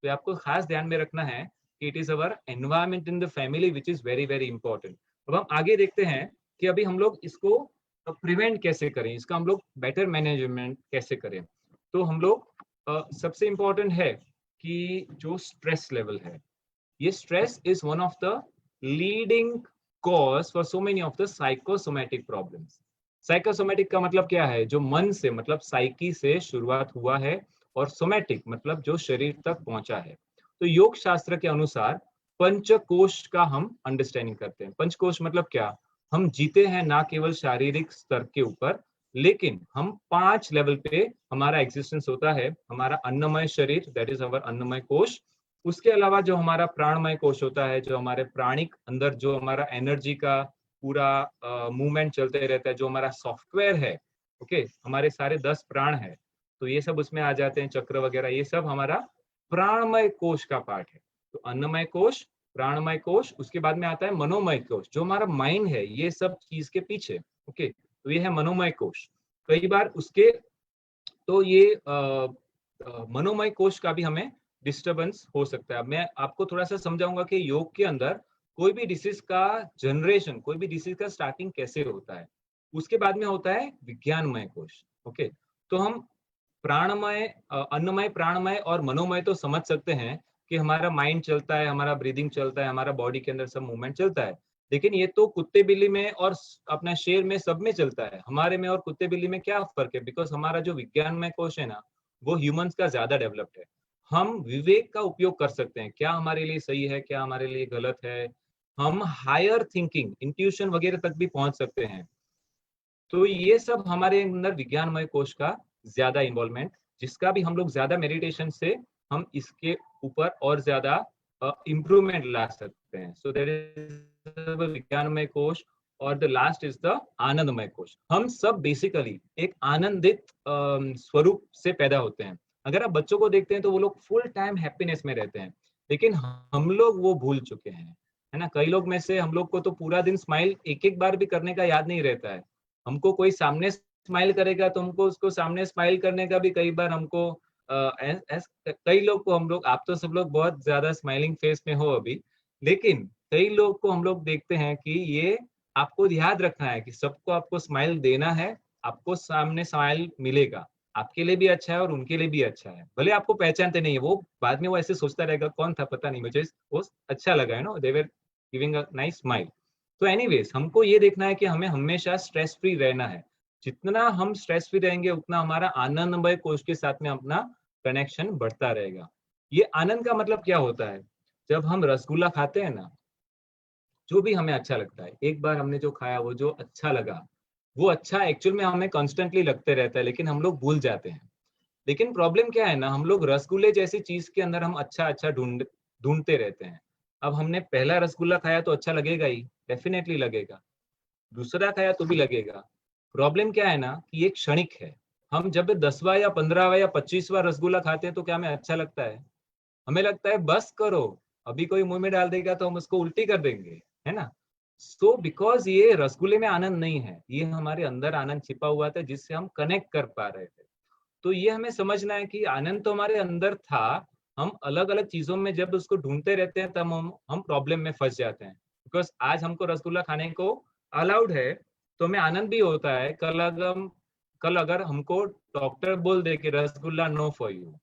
तो आपको खास ध्यान में रखना है it is our environment in the family which is very very important। अब हम आगे देखते हैं कि अभी हम लोग इसको प्रिवेंट कैसे करें, इसका हम लोग बेटर मैनेजमेंट कैसे करें। तो हम लोग सबसे इंपॉर्टेंट है कि जो स्ट्रेस लेवल है, ये stress is one of the leading cause for so many of the psychosomatic problems. Psychosomatic का मतलब क्या है, जो मन से मतलब साइकी से शुरुआत हुआ है, और सोमैटिक मतलब जो शरीर तक पहुंचा है। तो योग शास्त्र के अनुसार पंचकोश का हम अंडरस्टैंडिंग करते हैं। पंचकोश मतलब क्या, हम जीते हैं ना केवल शारीरिक स्तर के ऊपर, लेकिन हम 5 लेवल पे हमारा एग्जिस्टेंस होता है। हमारा अन्नमय शरीर, दैट इज अवर अन्नमय कोश। उसके अलावा जो हमारा प्राणमय कोश होता है, जो हमारे प्राणिक अंदर जो हमारा एनर्जी का पूरा मूवमेंट चलते रहता है, जो हमारा सॉफ्टवेयर है, ओके, हमारे सारे 10 प्राण है, तो ये सब उसमें आ जाते हैं, चक्र वगैरह, ये सब हमारा प्राणमय कोश का पार्ट है। तो अन्नमय कोश, प्राणमय कोश, उसके बाद में आता है मनोमय कोश, जो हमारा माइंड है ये सब चीज के पीछे, ओके, तो ये है मनोमय कोश। कई बार उसके तो ये मनोमय कोश का भी हमें डिस्टरबेंस हो सकता है। मैं आपको थोड़ा सा समझाऊंगा कि योग के अंदर कोई भी डिसीज का जनरेशन, कोई भी डिसीज का स्टार्टिंग कैसे होता है। उसके बाद में होता है विज्ञानमय कोश, ओके। तो हम प्राणमय, अन्नमय, प्राणमय और मनोमय तो समझ सकते हैं कि हमारा माइंड चलता है, हमारा ब्रीदिंग चलता है, हमारा बॉडी के अंदर सब मूवमेंट चलता है, लेकिन ये तो कुत्ते बिल्ली में और अपना शेर में सब में चलता है। हमारे में और कुत्ते बिल्ली में क्या फर्क है, बिकॉज हमारा जो विज्ञानमय कोश है ना, वो ह्यूमंस का ज्यादा डेवलप्ड है। हम विवेक का उपयोग कर सकते हैं, क्या हमारे लिए सही है, क्या हमारे लिए गलत है। हम हायर थिंकिंग, इंट्यूशन वगैरह तक भी पहुंच सकते हैं। तो ये सब हमारे अंदर विज्ञानमय कोश का ज्यादा इन्वॉल्वमेंट, जिसका भी हम लोग ज्यादा मेडिटेशन से हम इसके ऊपर और ज्यादा इम्प्रूवमेंट ला सकते हैं। सो देयर इज विज्ञानमय कोश और द लास्ट इज द आनंदमय कोश। हम सब बेसिकली एक आनंदित स्वरूप से पैदा होते हैं। अगर आप बच्चों को देखते हैं तो वो लोग फुल टाइम हैप्पीनेस में रहते हैं, लेकिन हम लोग वो भूल चुके हैं, है ना। कई लोग में से हम लोग को तो पूरा दिन स्माइल एक एक बार भी करने का याद नहीं रहता है। हमको कोई सामने स्माइल करेगा तो हमको उसको सामने स्माइल करने का भी कई बार हमको कई लोग को हम लोग, आप तो सब लोग बहुत ज्यादा स्माइलिंग फेस में हो अभी, लेकिन कई लोग को हम लोग देखते हैं कि ये आपको याद रखना है कि सबको आपको स्माइल देना है, आपको सामने स्माइल मिलेगा, आपके लिए भी अच्छा है और उनके लिए भी अच्छा है। भले आपको पहचानते नहीं है, वो बाद में वो ऐसे सोचता रहेगा कौन था पता नहीं, मुझे वो अच्छा लगा है ना, they were giving a nice smile. तो एनीवेज हमको ये देखना है कि हमें हमेशा स्ट्रेस फ्री रहना है। जितना हम स्ट्रेस फ्री रहेंगे उतना हमारा आनंदमय कोश के साथ में अपना कनेक्शन बढ़ता रहेगा। ये आनंद का मतलब क्या होता है? जब हम रसगुल्ला खाते हैं ना, जो भी हमें अच्छा लगता है, एक बार हमने जो खाया वो जो अच्छा लगा, वो अच्छा एक्चुअल में हमें कॉन्स्टेंटली लगते रहता है, लेकिन हम लोग भूल जाते हैं। लेकिन प्रॉब्लम क्या है ना, हम लोग रसगुल्ले जैसी चीज के अंदर हम अच्छा अच्छा ढूंढते रहते हैं। अब हमने पहला रसगुल्ला खाया तो अच्छा लगेगा ही, डेफिनेटली लगेगा, दूसरा खाया तो भी लगेगा। प्रॉब्लम क्या है ना कि ये क्षणिक है। हम जब 10वां या 15वां या 25वां रसगुल्ला खाते हैं तो क्या हमें अच्छा लगता है? हमें लगता है बस करो, अभी कोई मुंह में डाल देगा तो हम उसको उल्टी कर देंगे, है ना। सो बिकॉज ये रसगुल्ले में आनंद नहीं है, ये हमारे अंदर आनंद छिपा हुआ था जिससे हम कनेक्ट कर पा रहे थे। तो ये हमें समझना है कि आनंद तो हमारे अंदर था, हम अलग अलग चीजों में जब उसको ढूंढते रहते हैं तब हम प्रॉब्लम में फंस जाते हैं। बिकॉज आज हमको रसगुल्ला खाने को अलाउड है तो हमें आनंद भी होता है, कल अगर हमको डॉक्टर बोल दे कि रसगुल्ला नो फॉर यू,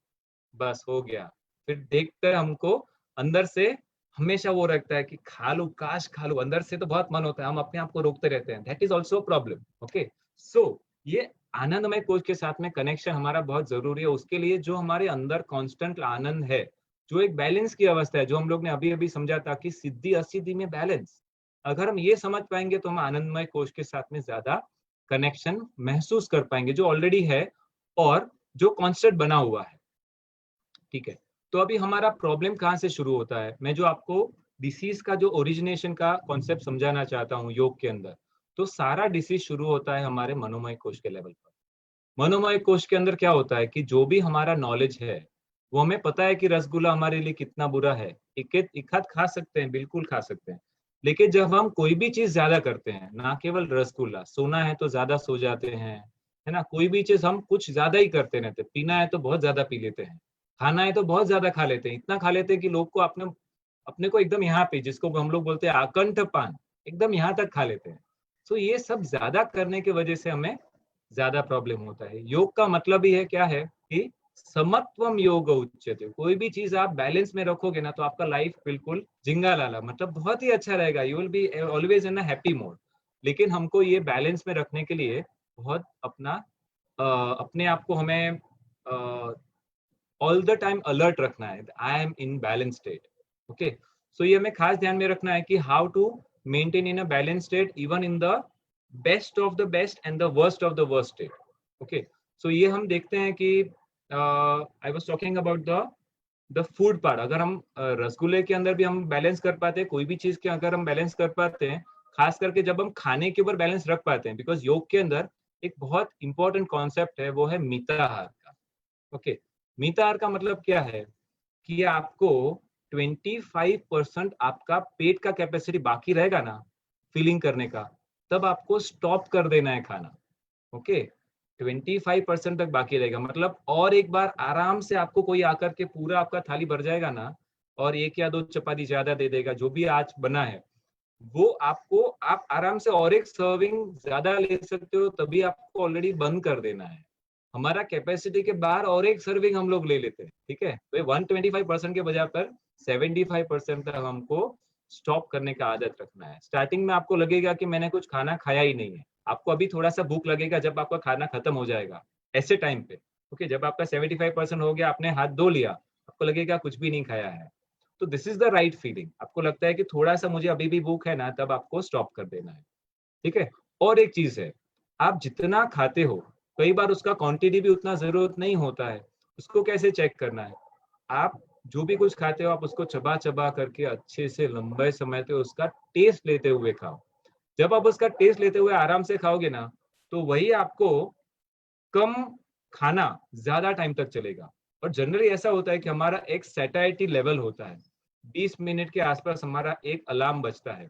बस हो गया, फिर देखकर हमको अंदर से हमेशा वो रखता है कि खा लूं, काश खा लूं, अंदर से तो बहुत मन होता है, हम अपने आप को रोकते रहते हैं। That is also problem. Okay, so ये आनंदमय कोश के साथ में कनेक्शन हमारा बहुत जरूरी है। उसके लिए जो हमारे अंदर कांस्टेंट आनंद है, जो एक बैलेंस की अवस्था है, जो हम लोग ने अभी अभी समझा था कि सिद्धि असिद्धि में बैलेंस, अगर हम ये समझ पाएंगे तो हम आनंदमय कोश के साथ में ज्यादा कनेक्शन महसूस कर पाएंगे, जो ऑलरेडी है और जो कॉन्स्टेंट बना हुआ है। ठीक है, तो अभी हमारा प्रॉब्लम कहाँ से शुरू होता है? मैं जो आपको डिसीज का जो ओरिजिनेशन का कॉन्सेप्ट समझाना चाहता हूँ योग के अंदर, तो सारा डिसीज शुरू होता है हमारे मनोमय कोश के लेवल पर। मनोमय कोश के अंदर क्या होता है कि जो भी हमारा नॉलेज है, वो हमें पता है कि रसगुल्ला हमारे लिए कितना बुरा है, एक हाथ खा सकते हैं, बिल्कुल खा सकते हैं, लेकिन जब हम कोई भी चीज ज्यादा करते हैं, ना केवल रसगुल्ला, सोना है तो ज्यादा सो जाते हैं, है ना, कोई भी चीज हम कुछ ज्यादा ही करते रहते हैं, पीना है तो बहुत ज्यादा पी लेते हैं, खाना है तो बहुत ज्यादा खा लेते हैं, इतना खा लेते हैं कि लोग को अपने अपने को एकदम यहाँ पे, जिसको हम लोग बोलते हैं आकंठ पान, एकदम यहाँ तक खा लेते हैं। तो ये सब ज्यादा करने की वजह से हमें ज्यादा प्रॉब्लम होता है। योग का मतलब ही है क्या है कि समत्वम योग उच्यते, कोई भी चीज आप बैलेंस में रखोगे ना तो आपका लाइफ बिल्कुल जिंगालाला, मतलब बहुत ही अच्छा रहेगा, you will be always in a happy mode. लेकिन हमको ये बैलेंस में रखने के लिए बहुत अपने आप को हमें ऑल द टाइम अलर्ट रखना है, I am in balance state. Okay, so ये हमें खास ध्यान में रखना है कि how to maintain in a balance state even in the best of the best and the worst of the worst state. Okay, so ये हम देखते हैं कि I was talking about the food part. अगर हम रसगुल्ले के अंदर भी हम बैलेंस कर पाते हैं, कोई भी चीज के अगर हम बैलेंस कर पाते हैं, खास करके जब हम खाने के ऊपर बैलेंस रख पाते हैं, बिकॉज योग के अंदर एक बहुत इंपॉर्टेंट कॉन्सेप्ट है, वो है मिताहार का। ओके, मिताहार का मतलब क्या है कि आपको 25% आपका पेट का कैपेसिटी बाकी रहेगा ना फीलिंग करने का, तब आपको स्टॉप कर देना है खाना। ओके, 25% तक बाकी रहेगा, मतलब और एक बार आराम से आपको कोई आकर के पूरा आपका थाली भर जाएगा ना, और एक या दो चपाती ज्यादा दे देगा, जो भी आज बना है वो आपको, आप आराम से और एक सर्विंग ज्यादा ले सकते हो, तभी आपको ऑलरेडी बंद कर देना है। हमारा कैपेसिटी के बाहर और एक सर्विंग हम लोग ले लेते हैं। ठीक है, तो 125% के बजाय पर 75% तक हमको स्टॉप करने का आदत रखना है। स्टार्टिंग में आपको लगेगा कि मैंने कुछ खाना खाया ही नहीं है, आपको अभी थोड़ा सा भूख लगेगा जब आपका खाना खत्म हो जाएगा, ऐसे टाइम पे ओके, जब आपका 75% हो गया, आपने हाथ धो लिया, आपको लगेगा कुछ भी नहीं खाया है, तो this is the right feeling. आपको लगता है कि थोड़ा सा मुझे अभी भी भूख है ना, तब आपको स्टॉप कर देना है, ठीक है। और एक चीज है, आप जितना खाते हो कई बार उसका क्वांटिटी भी उतना जरूरत नहीं होता है, उसको कैसे चेक करना है, आप जो भी कुछ खाते हो आप उसको चबा चबा करके अच्छे से लंबे समय तक उसका टेस्ट लेते हुए खाओ। जब आप उसका टेस्ट लेते हुए आराम से खाओगे ना, तो वही आपको कम खाना ज्यादा टाइम तक चलेगा। और जनरली ऐसा होता है कि हमारा एक सैटिस्फैक्टरी लेवल होता है, 20 मिनट के आसपास हमारा एक अलार्म बजता है।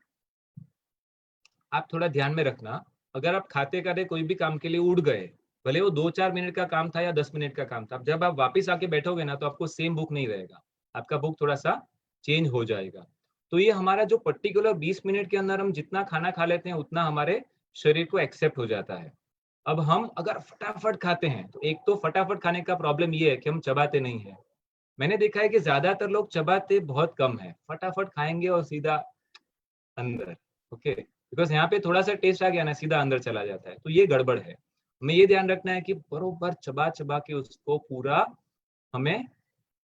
आप थोड़ा ध्यान में रखना, अगर आप खाते खाते कोई भी काम के लिए उठ गए, भले वो 2-4 मिनट का काम था या 10 मिनट का काम था, जब आप वापस आके बैठोगे ना, तो आपको सेम भूख नहीं रहेगा, आपका भूख थोड़ा सा चेंज हो जाएगा। तो ये हमारा जो पर्टिकुलर 20 मिनट के अंदर हम जितना खाना खा लेते हैं उतना हमारे शरीर को एक्सेप्ट हो जाता है। अब हम अगर फटाफट खाते हैं, तो एक तो फटाफट खाने का प्रॉब्लम ये है कि हम चबाते नहीं है। मैंने देखा है कि ज्यादातर लोग चबाते बहुत कम है, फटाफट खाएंगे और सीधा अंदर, ओके, बिकॉज यहाँ पे थोड़ा सा टेस्ट आ गया ना, सीधा अंदर चला जाता है, तो ये गड़बड़ है। हमें ये ध्यान रखना है कि बरोबर चबा चबा के उसको पूरा, हमें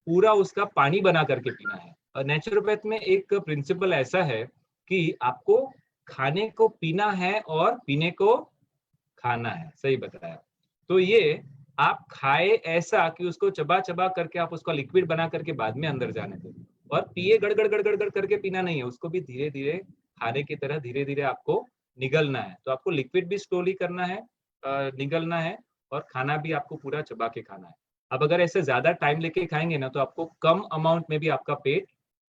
पूरा उसका पानी बना करके पीना है। और नेचुरोपैथ में एक प्रिंसिपल ऐसा है कि आपको खाने को पीना है और पीने को खाना है, सही बताया। तो ये आप खाए ऐसा कि उसको चबा चबा करके आप उसका लिक्विड बना करके बाद में अंदर जाने दें, और पिए गड़गड़ गड़गड़ गड़ करके पीना नहीं है, उसको भी धीरे धीरे खाने की तरह धीरे धीरे आपको निगलना है। तो आपको लिक्विड भी स्लोली करना है, निगलना है, और खाना भी आपको पूरा चबा के खाना है। अब अगर ऐसे ज्यादा टाइम लेके खाएंगे ना, तो आपको कम अमाउंट में भी आपका पेट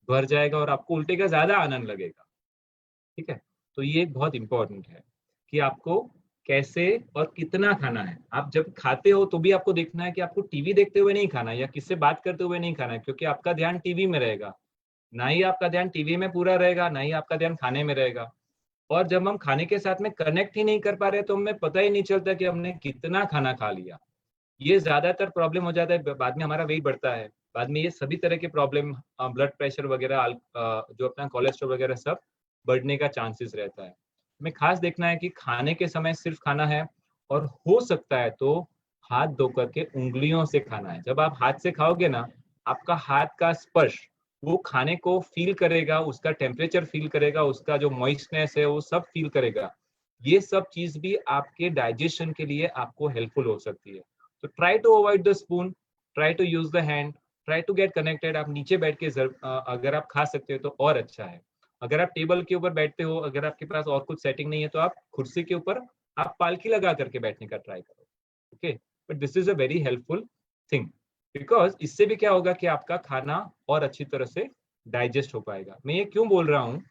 भर जाएगा और आपको उल्टे का ज्यादा आनंद लगेगा, ठीक है। तो ये बहुत इंपॉर्टेंट है कि आपको कैसे और कितना खाना है। आप जब खाते हो तो भी आपको देखना है कि आपको टीवी देखते हुए नहीं खाना है या किससे बात करते हुए नहीं खाना है, क्योंकि आपका ध्यान टीवी में रहेगा, ना ही आपका ध्यान टीवी में पूरा रहेगा, ना ही आपका ध्यान खाने में रहेगा। और जब हम खाने के साथ में कनेक्ट ही नहीं कर पा रहे, तो हमें पता ही नहीं चलता कि हमने कितना खाना खा लिया। ये ज्यादातर प्रॉब्लम हो जाता है, बाद में हमारा वेट बढ़ता है, बाद में ये सभी तरह के प्रॉब्लम, ब्लड प्रेशर वगैरह, जो अपना कोलेस्ट्रॉल वगैरह सब बढ़ने का चांसेस रहता है। हमें खास देखना है कि खाने के समय सिर्फ खाना है, और हो सकता है तो हाथ धो करके उंगलियों से खाना है। जब आप हाथ से खाओगे ना, आपका हाथ का स्पर्श वो खाने को फील करेगा, उसका टेम्परेचर फील करेगा, उसका जो मॉइस्टनेस है वो सब फील करेगा। ये सब चीज भी आपके डाइजेशन के लिए आपको हेल्पफुल हो सकती है। तो try to avoid the spoon, try to use the hand, try to get connected. आप नीचे बैठ के अगर आप खा सकते हो तो और अच्छा है। अगर आप टेबल के ऊपर बैठते हो, अगर आपके पास और कुछ सेटिंग नहीं है, तो आप कुर्सी के ऊपर आप पालकी लगा करके बैठने का ट्राई करो, okay. But this is a very helpful thing, because इससे भी क्या होगा कि आपका खाना और अच्छी तरह से डाइजेस्ट हो पाएगा। मैं ये क्यों बोल रहा हूँ,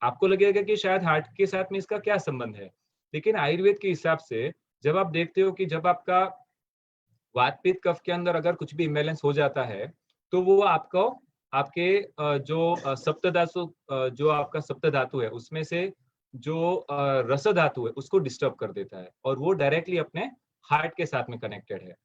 आपको लगेगा कि शायद हार्ट के साथ में इसका क्या संबंध है, लेकिन आयुर्वेद के हिसाब से जब आप देखते हो कि जब आपका वात पित्त कफ के अंदर अगर कुछ भी इम्बैलेंस हो जाता है, तो वो आपको आपके जो सप्त धातु, जो आपका सप्त धातु है उसमें से जो रस धातु है उसको डिस्टर्ब कर देता है, और वो डायरेक्टली अपने हार्ट के साथ में कनेक्टेड है।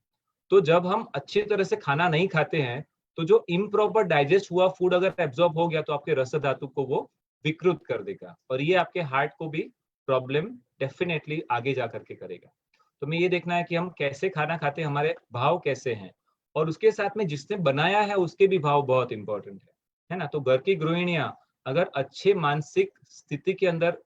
तो जब हम अच्छी तरह से खाना नहीं खाते हैं, तो जो इम्प्रॉपर डाइजेस्ट हुआ फूड अगर एब्जॉर्ब हो गया, तो आपके रस धातु को वो विकृत कर देगा, और ये आपके हार्ट को भी प्रॉब्लम डेफिनेटली आगे जा करके करेगा। तो हमें ये देखना है कि हम कैसे खाना खाते हैं, हमारे भाव कैसे हैं, और उसके साथ में जिसने बनाया है उसके भी भाव बहुत इंपॉर्टेंट है ना। तो घर की गृहिणियां अगर अच्छे मानसिक स्थिति के अंदर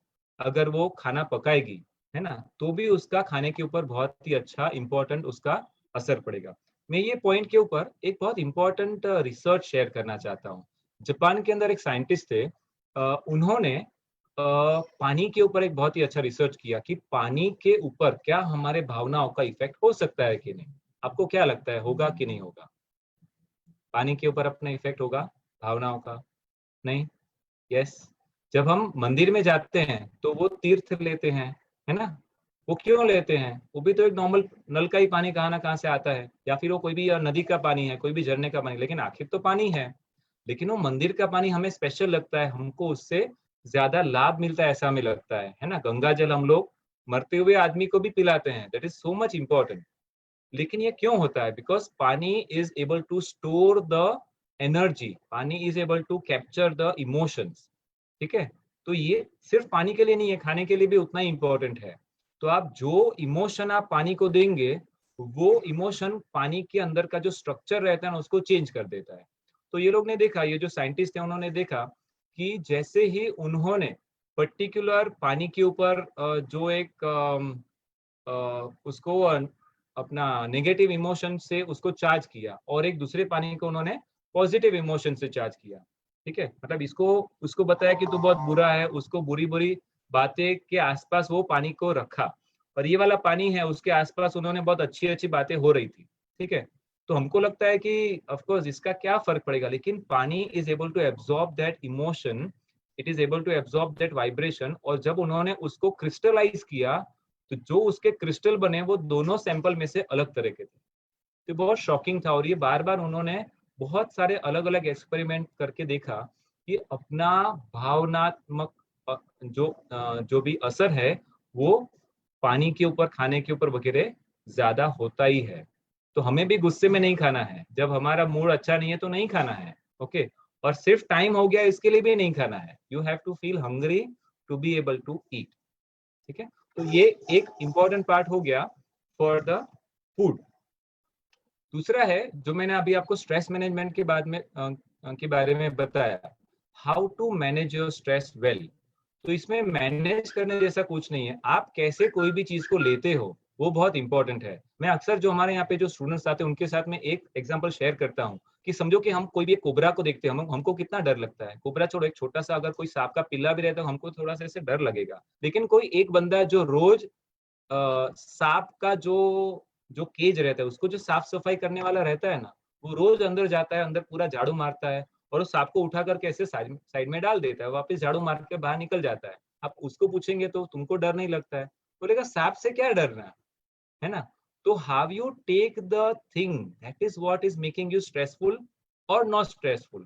अगर वो खाना पकाएगी, है ना, तो भी उसका खाने के ऊपर बहुत ही अच्छा इंपॉर्टेंट उसका असर पड़ेगा। मैं ये पॉइंट के ऊपर एक बहुत इंपॉर्टेंट रिसर्च शेयर करना चाहता हूँ। जापान के अंदर एक साइंटिस्ट थे, उन्होंने पानी के ऊपर एक बहुत ही अच्छा रिसर्च किया कि पानी के ऊपर क्या हमारे भावनाओं का इफेक्ट हो सकता है कि नहीं। आपको क्या लगता है, होगा कि नहीं होगा? पानी के ऊपर अपना इफेक्ट होगा भावनाओं का? नहीं? यस। जब हम मंदिर में जाते हैं तो वो तीर्थ लेते हैं, है ना, वो क्यों लेते हैं? वो भी तो एक नॉर्मल नल का ही पानी कहाँ ना कहाँ से आता है, या फिर वो कोई भी नदी का पानी है, कोई भी झरने का पानी, लेकिन आखिर तो पानी है। लेकिन वो मंदिर का पानी हमें स्पेशल लगता है, हमको उससे ज्यादा लाभ मिलता है ऐसा हमें लगता है ना। गंगा जल हम लोग मरते हुए आदमी को भी पिलाते हैं, that is so much important. लेकिन ये क्यों होता है? Because pani is able to store the energy, pani is able to capture the emotions, ठीक है। तो ये सिर्फ पानी के लिए नहीं है, खाने के लिए भी उतना ही इंपॉर्टेंट है। तो आप जो इमोशन आप पानी को देंगे, वो इमोशन पानी के अंदर का जो स्ट्रक्चर रहता है ना उसको चेंज कर देता है। तो ये लोग ने देखा, ये जो साइंटिस्ट है उन्होंने देखा कि जैसे ही उन्होंने पर्टिकुलर पानी के ऊपर जो एक उसको अपना नेगेटिव इमोशन से उसको चार्ज किया और एक दूसरे पानी को उन्होंने पॉजिटिव इमोशन से चार्ज किया, ठीक है, मतलब इसको उसको बताया कि तू बहुत बुरा है, उसको बुरी बुरी बातें के आसपास वो पानी को रखा, और ये वाला पानी है उसके आसपास उन्होंने बहुत अच्छी अच्छी बातें हो रही थी, ठीक है। तो हमको लगता है कि ऑफ कोर्स इसका क्या फर्क पड़ेगा, लेकिन pani is able to absorb that emotion, it is able to absorb that vibration, और जब उन्होंने उसको क्रिस्टलाइज किया तो जो उसके क्रिस्टल बने वो दोनों सैंपल में से अलग तरह के थे। तो बहुत शॉकिंग था, और ये बार बार उन्होंने बहुत सारे अलग अलग एक्सपेरिमेंट करके देखा कि अपना भावनात्मक जो भी असर है वो पानी के ऊपर, खाने के ऊपर वगैरह ज्यादा होता ही है। तो हमें भी गुस्से में नहीं खाना है, जब हमारा मूड अच्छा नहीं है तो नहीं खाना है, ओके। और सिर्फ टाइम हो गया इसके लिए भी नहीं खाना है, you have to feel hungry to be able to eat, ठीक है। तो ये एक इंपॉर्टेंट पार्ट हो गया फॉर द फूड। दूसरा है जो मैंने अभी आपको स्ट्रेस मैनेजमेंट के बारे में बताया, how to manage your stress well. तो इसमें मैनेज करने जैसा कुछ नहीं है, आप कैसे कोई भी चीज को लेते हो वो बहुत इंपॉर्टेंट है। मैं अक्सर जो हमारे यहाँ पे जो स्टूडेंट्स आते हैं उनके साथ में एक एग्जांपल शेयर करता हूँ कि समझो कि हम कोई भी कोबरा को देखते हैं, हमको कितना डर लगता है। कोबरा छोड़ो, एक छोटा सा अगर कोई सांप का पिल्ला भी रहता है हमको थोड़ा सा ऐसे डर लगेगा, लेकिन कोई एक बंदा जो रोज सांप का जो केज रहता है उसको जो साफ सफाई करने वाला रहता है ना, वो रोज अंदर जाता है, अंदर पूरा झाड़ू मारता है और उस सांप को उठा करके ऐसे साइड में डाल देता है, वापस झाड़ू मार के बाहर निकल जाता है। आप उसको पूछेंगे तो तुमको डर नहीं लगता है, बोलेगा सांप से क्या डरना है ना। तो how you take the thing, that is what is making you stressful और नॉट स्ट्रेसफुल,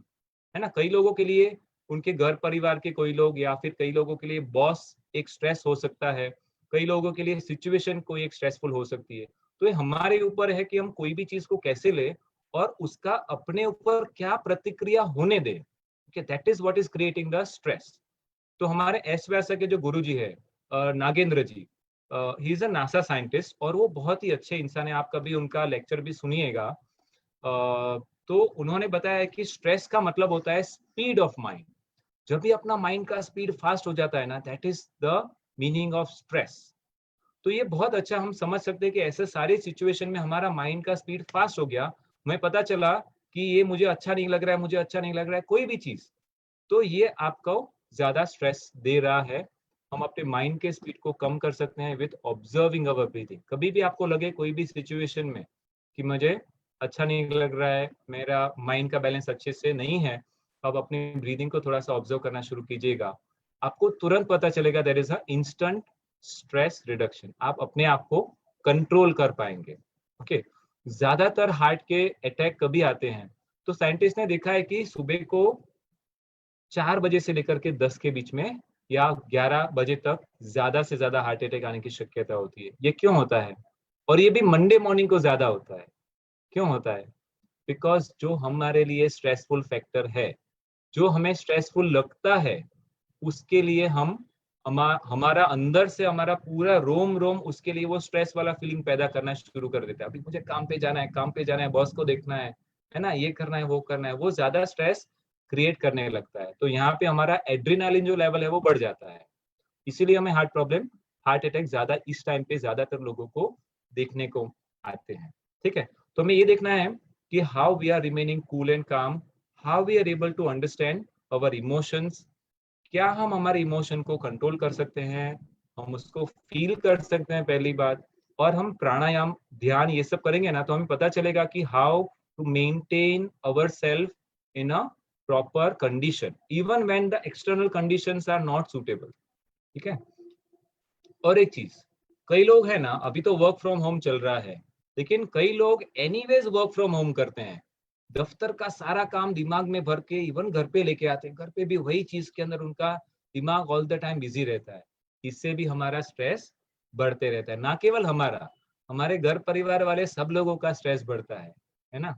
है ना। कई लोगों के लिए उनके घर परिवार के कोई लोग या फिर कई लोगों के लिए बॉस एक स्ट्रेस हो सकता है, कई लोगों के लिए सिचुएशन कोई एक स्ट्रेसफुल हो सकती है। तो ये हमारे ऊपर है कि हम कोई भी चीज को कैसे ले और उसका अपने ऊपर क्या प्रतिक्रिया होने दे, okay, that is what is creating the stress. तो हमारे एस व्यासा के जो गुरु जी है Nagendra ji, he is a NASA scientist और वो बहुत ही अच्छे इंसान है, आप कभी उनका लेक्चर भी सुनिएगा। तो उन्होंने बताया कि स्ट्रेस का मतलब होता है स्पीड ऑफ माइंड। जब भी अपना माइंड का स्पीड फास्ट हो जाता है ना, that is the meaning of stress. तो ये बहुत अच्छा हम समझ सकते हैं कि ऐसे सारे सिचुएशन में हमारा माइंड का स्पीड फास्ट हो गया, हमें पता चला कि ये मुझे अच्छा नहीं लग रहा है, मुझे अच्छा नहीं लग रहा है कोई भी चीज, तो ये आपको ज्यादा स्ट्रेस दे रहा है। हम अपने माइंड के स्पीड को कम कर सकते हैं विद ऑब्जर्विंग अवर ब्रीथिंग। कभी भी आपको लगे कोई भी सिचुएशन में कि मुझे अच्छा नहीं लग रहा है, मेरा माइंड का बैलेंस अच्छे से नहीं है, अब अपनी ब्रीदिंग को थोड़ा सा ऑब्जर्व करना शुरू कीजिएगा, आपको तुरंत पता चलेगा there is a instant stress reduction, आप अपने आप को कंट्रोल कर पाएंगे, ओके। ज्यादातर हार्ट के अटैक कभी आते हैं, तो साइंटिस्ट ने देखा है कि सुबह को 4 बजे से लेकर के 10 के बीच में या 11 बजे तक ज्यादा से ज्यादा हार्ट अटैक आने की शक्यता होती है। ये क्यों होता है? और ये भी मंडे मॉर्निंग को ज्यादा होता है। क्यों होता है? बिकॉज जो हमारे लिए स्ट्रेसफुल फैक्टर है, जो हमें स्ट्रेसफुल लगता है, उसके लिए हमारा अंदर से हमारा पूरा रोम रोम उसके लिए वो स्ट्रेस वाला फीलिंग पैदा करना शुरू कर देता है। अभी मुझे काम पे जाना है, काम पे जाना है, बॉस को देखना है ना, ये करना है, वो करना है, वो ज्यादा स्ट्रेस क्रिएट करने लगता है। तो यहाँ पे हमारा एड्रेनालिन जो लेवल है वो बढ़ जाता है, इसीलिए हमें हार्ट प्रॉब्लम, हार्ट अटैक ज्यादा इस टाइम पे ज्यादातर लोगों को देखने को आते हैं, ठीक है। तो हमें ये देखना है कि how we are remaining cool and calm, how we are able to understand our emotions. क्या हम हमारे इमोशन को कंट्रोल कर सकते हैं, हम उसको फील कर सकते हैं पहली बात, और हम प्राणायाम, ध्यान, ये सब करेंगे ना तो हमें पता चलेगा कि how to maintain our self in a proper condition even when the external conditions are not suitable, ठीक है। और एक चीज, कई लोग है ना, अभी तो वर्क फ्रॉम होम चल रहा है, लेकिन कई लोग एनीवेज वर्क फ्रॉम होम करते हैं, दफ्तर का सारा काम दिमाग में भर के इवन घर पे लेके आते हैं, घर पे भी वही चीज के अंदर उनका दिमाग ऑल द टाइम बिजी रहता है। इससे भी हमारा स्ट्रेस बढ़ते रहता है, ना केवल हमारा, हमारे घर परिवार वाले सब लोगों का स्ट्रेस बढ़ता है ना।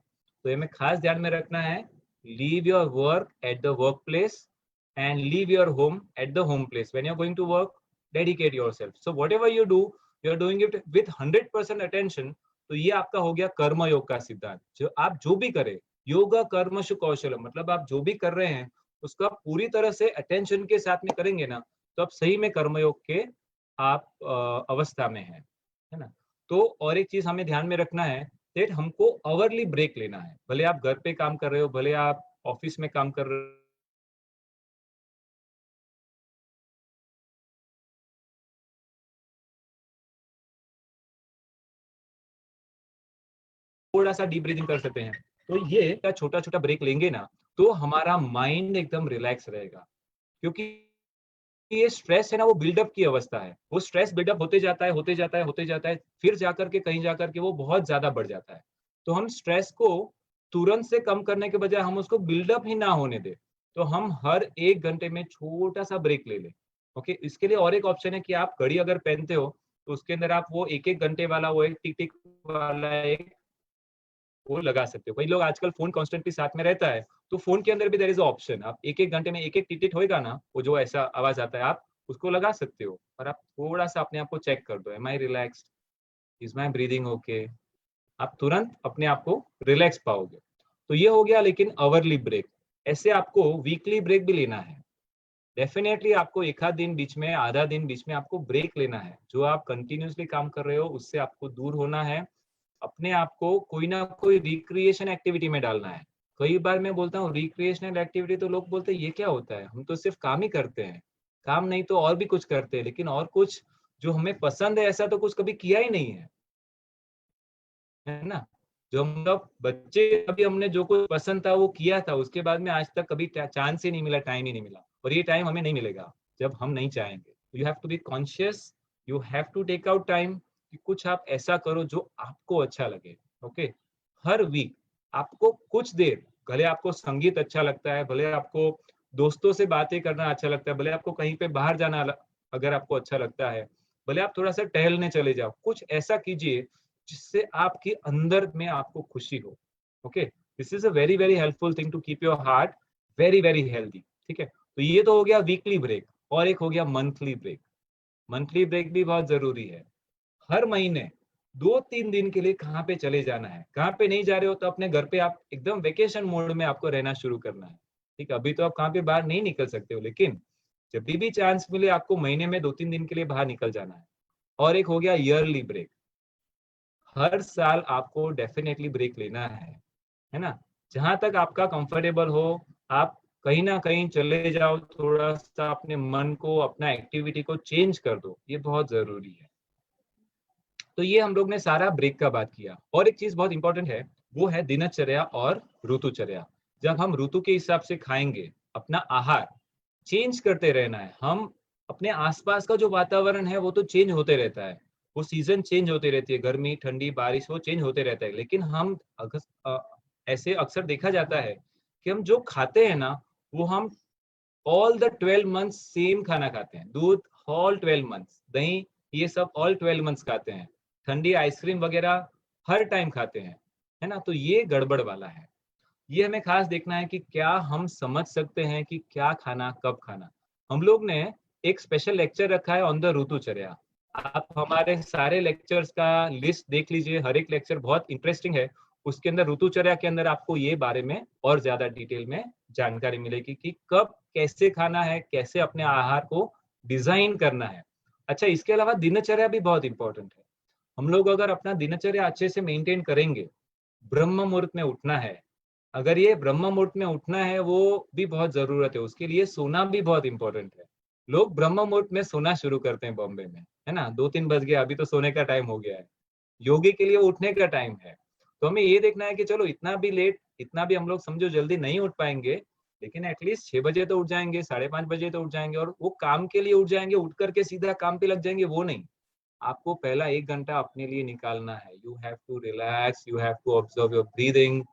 तो ये हमें खास ध्यान में रखना है, leave your work at the work place and leave your home at the home place. When you're going to work, dedicate yourself. So whatever you do, you're doing it with 100% attention तो ये आपका हो गया कर्म योग का सिद्धांत। जो आप जो भी करें, योग कर्मशु कौशल, मतलब आप जो भी कर रहे हैं उसका पूरी तरह से अटेंशन के साथ में करेंगे ना, तो आप सही में कर्मयोग के आप अवस्था में है ना। तो और एक चीज हमें ध्यान में रखना है कि हमको आवरली ब्रेक लेना है। भले आप घर पे काम कर रहे हो, भले आप ऑफिस में काम कर रहे हो, थोड़ा सा डीप ब्रीथिंग कर सकते हैं। तो ये छोटा छोटा ब्रेक लेंगे ना, तो हमारा माइंड एकदम रिलैक्स रहेगा। क्योंकि ये स्ट्रेस है ना, वो बिल्डअप की अवस्था है। वो स्ट्रेस बिल्डअप होते जाता है, होते जाता है, होते जाता है, फिर जाकर के कहीं जाकर के वो बहुत ज्यादा बढ़ जाता है। तो हम स्ट्रेस को तुरंत से कम करने के बजाय हम उसको बिल्डअप ही ना होने दे, तो हम हर 1 घंटे में छोटा सा ब्रेक ले लें। ओके, इसके लिए और एक ऑप्शन है कि आप घड़ी अगर पहनते हो तो उसके अंदर आप वो 1-1 घंटे वाला, वो एक टिक टिक वाला एक वो लगा सकते हो। कई लोग आजकल फोन कॉन्स्टेंटली साथ में रहता है, तो फोन के अंदर भी देयर इज ऑप्शन, आप 1-1 घंटे में एक टिट होएगा ना, वो जो ऐसा आवाज आता है, आप उसको लगा सकते हो और आप थोड़ा सा अपने आप को चेक कर दो, am I relaxed, is my breathing okay. आप तुरंत अपने आप को रिलैक्स पाओगे। तो ये हो गया लेकिन आवरली ब्रेक। ऐसे आपको वीकली ब्रेक भी लेना है। डेफिनेटली आपको एक आध दिन बीच में, आधा दिन बीच में आपको ब्रेक लेना है। जो आप कंटिन्यूसली काम कर रहे हो उससे आपको दूर होना है, अपने आप को कोई ना कोई रिक्रिएशन एक्टिविटी में डालना है। कई बार मैं बोलता हूँ रिक्रिएशनल एक्टिविटी, तो लोग बोलते हैं ये क्या होता है, हम तो सिर्फ काम ही करते हैं। काम नहीं तो और भी कुछ करते हैं, लेकिन और कुछ जो हमें पसंद है ऐसा तो कुछ कभी किया ही नहीं है ना। जो हम लोग बच्चे, अभी हमने जो कुछ पसंद था वो किया था, उसके बाद में आज तक कभी चांस ही नहीं मिला, टाइम ही नहीं मिला, और ये टाइम हमें नहीं मिलेगा जब हम नहीं चाहेंगे। You have to be conscious, you have to take out time कि कुछ आप ऐसा करो जो आपको अच्छा लगे। ओके, हर वीक आपको कुछ देर, भले आपको संगीत अच्छा लगता है, भले आपको दोस्तों से बातें करना अच्छा लगता है, भले आपको कहीं पे बाहर जाना अगर आपको अच्छा लगता है, भले आप थोड़ा सा टहलने चले जाओ, कुछ ऐसा कीजिए जिससे आपके अंदर में आपको खुशी हो। Okay, this is a very very helpful thing to keep your heart very very healthy. ठीक है, तो ये तो हो गया वीकली ब्रेक, और एक हो गया मंथली ब्रेक। मंथली ब्रेक भी बहुत जरूरी है। हर महीने 2-3 दिन के लिए कहाँ पे चले जाना है। कहाँ पे नहीं जा रहे हो तो अपने घर पे आप एकदम वेकेशन मोड में आपको रहना शुरू करना है। ठीक है, अभी तो आप कहाँ पे बाहर नहीं निकल सकते हो, लेकिन जब भी चांस मिले आपको महीने में 2-3 दिन के लिए बाहर निकल जाना है। और एक हो गया ईयरली ब्रेक। हर साल आपको डेफिनेटली ब्रेक लेना है ना। जहां तक आपका कंफर्टेबल हो, आप कहीं ना कहीं चले जाओ, थोड़ा सा अपने मन को, अपना एक्टिविटी को चेंज कर दो, ये बहुत जरूरी है। तो ये हम लोग ने सारा ब्रेक का बात किया। और एक चीज बहुत इंपॉर्टेंट है, वो है दिनचर्या और ऋतुचर्या। जब हम ऋतु के हिसाब से खाएंगे, अपना आहार चेंज करते रहना है। हम अपने आसपास का जो वातावरण है वो तो चेंज होते रहता है, वो सीजन चेंज होते रहती है, गर्मी ठंडी बारिश वो चेंज होते रहता है। लेकिन हम ऐसे अक्सर देखा जाता है कि हम जो खाते हैं ना, वो हम ऑल द 12 मंथ्स सेम खाना खाते हैं। दूध ऑल 12 मंथ्स, दही ये सब ऑल 12 मंथ्स खाते हैं, ठंडी आइसक्रीम वगैरह हर टाइम खाते हैं, है ना। तो ये गड़बड़ वाला है। ये हमें खास देखना है कि क्या हम समझ सकते हैं कि क्या खाना कब खाना। हम लोग ने एक स्पेशल लेक्चर रखा है ऑन द ऋतुचर्या। आप हमारे सारे लेक्चर्स का लिस्ट देख लीजिए, हर एक लेक्चर बहुत इंटरेस्टिंग है। उसके अंदर ऋतुचर्या के अंदर आपको ये बारे में और ज्यादा डिटेल में जानकारी मिलेगी कि कब कैसे खाना है, कैसे अपने आहार को डिजाइन करना है। अच्छा, इसके अलावा दिनचर्या भी बहुत इंपॉर्टेंट है। हम लोग अगर अपना दिनचर्या अच्छे से मेंटेन करेंगे, ब्रह्म मुहूर्त में उठना है, अगर ये ब्रह्म मुहूर्त में उठना है वो भी बहुत जरूरत है, उसके लिए सोना भी बहुत इंपॉर्टेंट है। लोग ब्रह्म मुहूर्त में सोना शुरू करते हैं बॉम्बे में, है ना, 2-3 बज गया, अभी तो सोने का टाइम हो गया है। योगी के लिए उठने का टाइम है। तो हमें ये देखना है कि चलो इतना भी लेट, इतना भी हम लोग समझो जल्दी नहीं उठ पाएंगे, लेकिन एटलीस्ट 6 बजे तो उठ जाएंगे, 5:30 बजे तो उठ जाएंगे, और वो काम के लिए उठ जाएंगे, उठ करके सीधा काम पे लग जाएंगे, वो नहीं। आपको पहला 1 घंटा अपने लिए निकालना है। You have to relax, you have to observe your breathing,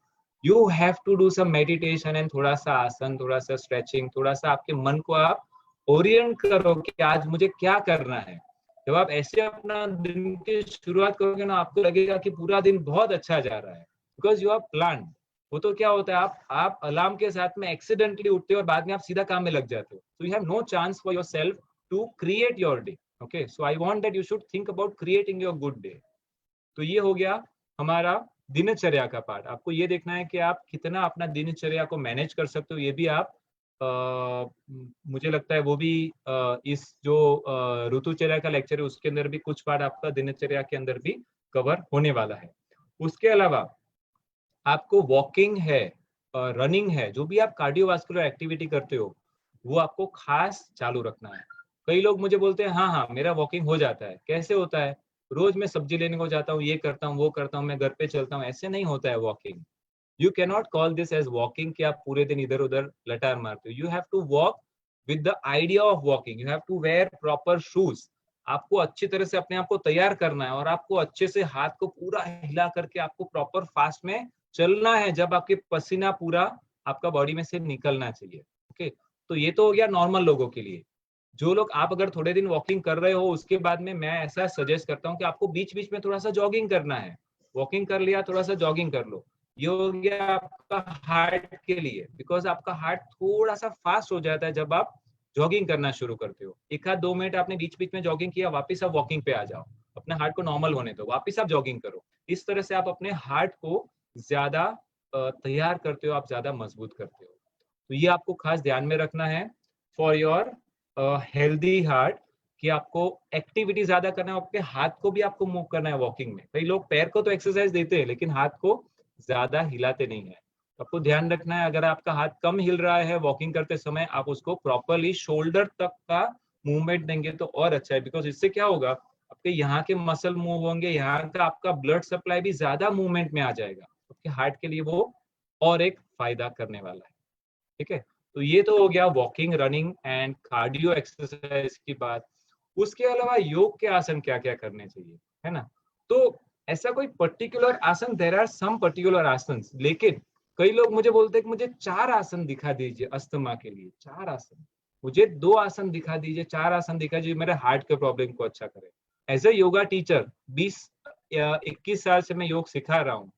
you have to do some meditation and थोड़ा सा आसन, थोड़ा सा स्ट्रेचिंग, थोड़ा सा आपके मन को आप ओरिएंट करो कि आज मुझे क्या करना है। जब आप ऐसे अपना दिन की शुरुआत करोगे ना, आपको लगेगा कि पूरा दिन बहुत अच्छा जा रहा है, बिकॉज यू आर प्लान। वो तो क्या होता है, आप अलार्म के साथ में एक्सीडेंटली उठते हो और बाद में आप सीधा काम में लग जाते हो। So you have no chance for yourself to create your day. Okay, so I want that you should think about creating your good day. तो ये हो गया हमारा दिनचर्या का पार्ट। आपको ये देखना है कि आप कितना अपना दिनचर्या को मैनेज कर सकते हो। ये भी आप मुझे लगता है वो भी इस जो ऋतुचर्या का लेक्चर है उसके अंदर भी कुछ पार्ट आपका दिनचर्या के अंदर भी कवर होने वाला है। उसके अलावा आपको वॉकिंग है, रनिंग है, जो भी आप कार्डियोवास्कुलर एक्टिविटी करते हो वो आपको खास चालू रखना है। कई लोग मुझे बोलते हैं हाँ मेरा वॉकिंग हो जाता है। कैसे होता है? रोज मैं सब्जी लेने को जाता हूँ, ये करता हूँ, वो करता हूँ, मैं घर पे चलता हूँ। ऐसे नहीं होता है walking. You can not call this as walking कि आप पूरे दिन इधर उधर लटार मारते हो। You have to walk with the idea of walking. You have to wear proper shoes. आपको अच्छी तरह से अपने आप को तैयार करना है और आपको अच्छे से हाथ को पूरा हिला करके आपको प्रॉपर फास्ट में चलना है जब आपके पसीना पूरा आपका बॉडी में से निकलना चाहिए। ओके, तो ये तो हो गया नॉर्मल लोगों के लिए। जो लोग आप अगर थोड़े दिन वॉकिंग कर रहे हो उसके बाद में मैं ऐसा सजेस्ट करता हूँ कि आपको बीच बीच में थोड़ा सा जॉगिंग करना है। वॉकिंग कर लिया, थोड़ा सा जॉगिंग कर लो। ये हो गया आपका हार्ट के लिए, बिकॉज आपका हार्ट थोड़ा सा फास्ट हो जाता है जब आप जॉगिंग करना शुरू करते हो। 1-2 मिनट आपने बीच बीच में जॉगिंग किया, वापस आप वॉकिंग पे आ जाओ, अपने हार्ट को नॉर्मल होने दो, वापस आप जॉगिंग करो। इस तरह से आप अपने हार्ट को ज्यादा तैयार करते हो, आप ज्यादा मजबूत करते हो। तो ये आपको खास ध्यान में रखना है फॉर योर हेल्दी हार्ट, कि आपको एक्टिविटी ज्यादा करना है। आपके हाथ को भी आपको मूव करना है वॉकिंग में। कई लोग पैर को तो एक्सरसाइज देते हैं लेकिन हाथ को ज्यादा हिलाते नहीं है। आपको ध्यान रखना है, अगर आपका हाथ कम हिल रहा है वॉकिंग करते समय, आप उसको प्रॉपरली शोल्डर तक का मूवमेंट देंगे तो और अच्छा है। बिकॉज इससे क्या होगा, आपके यहाँ के मसल मूव होंगे, यहाँ का आपका ब्लड सप्लाई भी ज्यादा मूवमेंट में आ जाएगा। आपके हार्ट के लिए वो और एक फायदा करने वाला है। ठीक है, तो ये तो हो गया walking, running and cardio exercise की बात। उसके अलावा योग के आसन क्या क्या करने चाहिए, है ना? तो ऐसा कोई पर्टिकुलर आसन, देयर आर सम पर्टिकुलर आसन, लेकिन कई लोग मुझे बोलते हैं कि मुझे 4 आसन दिखा दीजिए अस्थमा के लिए। 4 आसन, मुझे 2 आसन दिखा दीजिए, 4 आसन दिखा दीजिए मेरे हार्ट के प्रॉब्लम को अच्छा करे। एज ए योगा टीचर 20 या 21 साल से मैं योग सिखा रहा हूँ,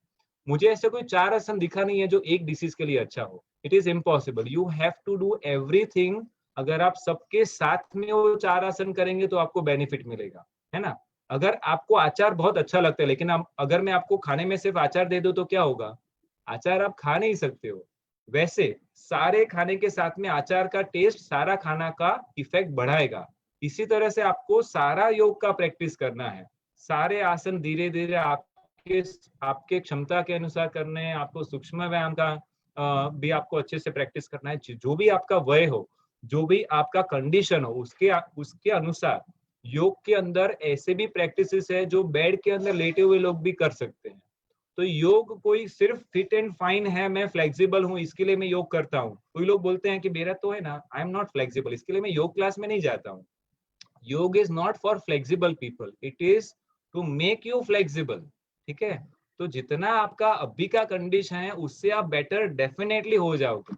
मुझे ऐसे कोई 4 आसन दिखा नहीं है जो एक डिसीज के लिए अच्छा हो। It is impossible. You have to do everything. अगर आप सबके साथ में वो 4 आसन करेंगे तो आपको बेनिफिट मिलेगा, है ना? अगर आपको अचार बहुत अच्छा लगता है लेकिन अगर मैं आपको खाने में सिर्फ अचार दे दूं तो क्या होगा? अचार आप खा नहीं सकते हो। वैसे सारे खाने के साथ में अचार का टेस्ट सारा खाना का इफेक्ट बढ़ाएगा। इसी तरह से आपको सारा योग का प्रैक्टिस करना है। सारे आसन धीरे धीरे आपके क्षमता के अनुसार करने हैं। आपको सूक्ष्म व्यायाम का भी आपको अच्छे से प्रैक्टिस करना है। जो भी आपका वय हो, जो भी आपका कंडीशन हो, उसके अनुसार योग के अंदर ऐसे भी प्रैक्टिसेस है जो बेड के अंदर लेटे हुए लोग भी कर सकते हैं। तो योग कोई सिर्फ फिट एंड फाइन है, मैं फ्लेक्सिबल हूँ इसके लिए मैं योग करता हूँ। कोई लोग बोलते हैं कि मेरा तो है ना, आई एम नॉट फ्लेक्सिबल, इसके लिए मैं योग क्लास में नहीं जाता हूँ। Yoga is not for flexible people, it is to make you flexible. ठीक है, तो जितना आपका अभी का कंडीशन है उससे आप बेटर डेफिनेटली हो जाओगे।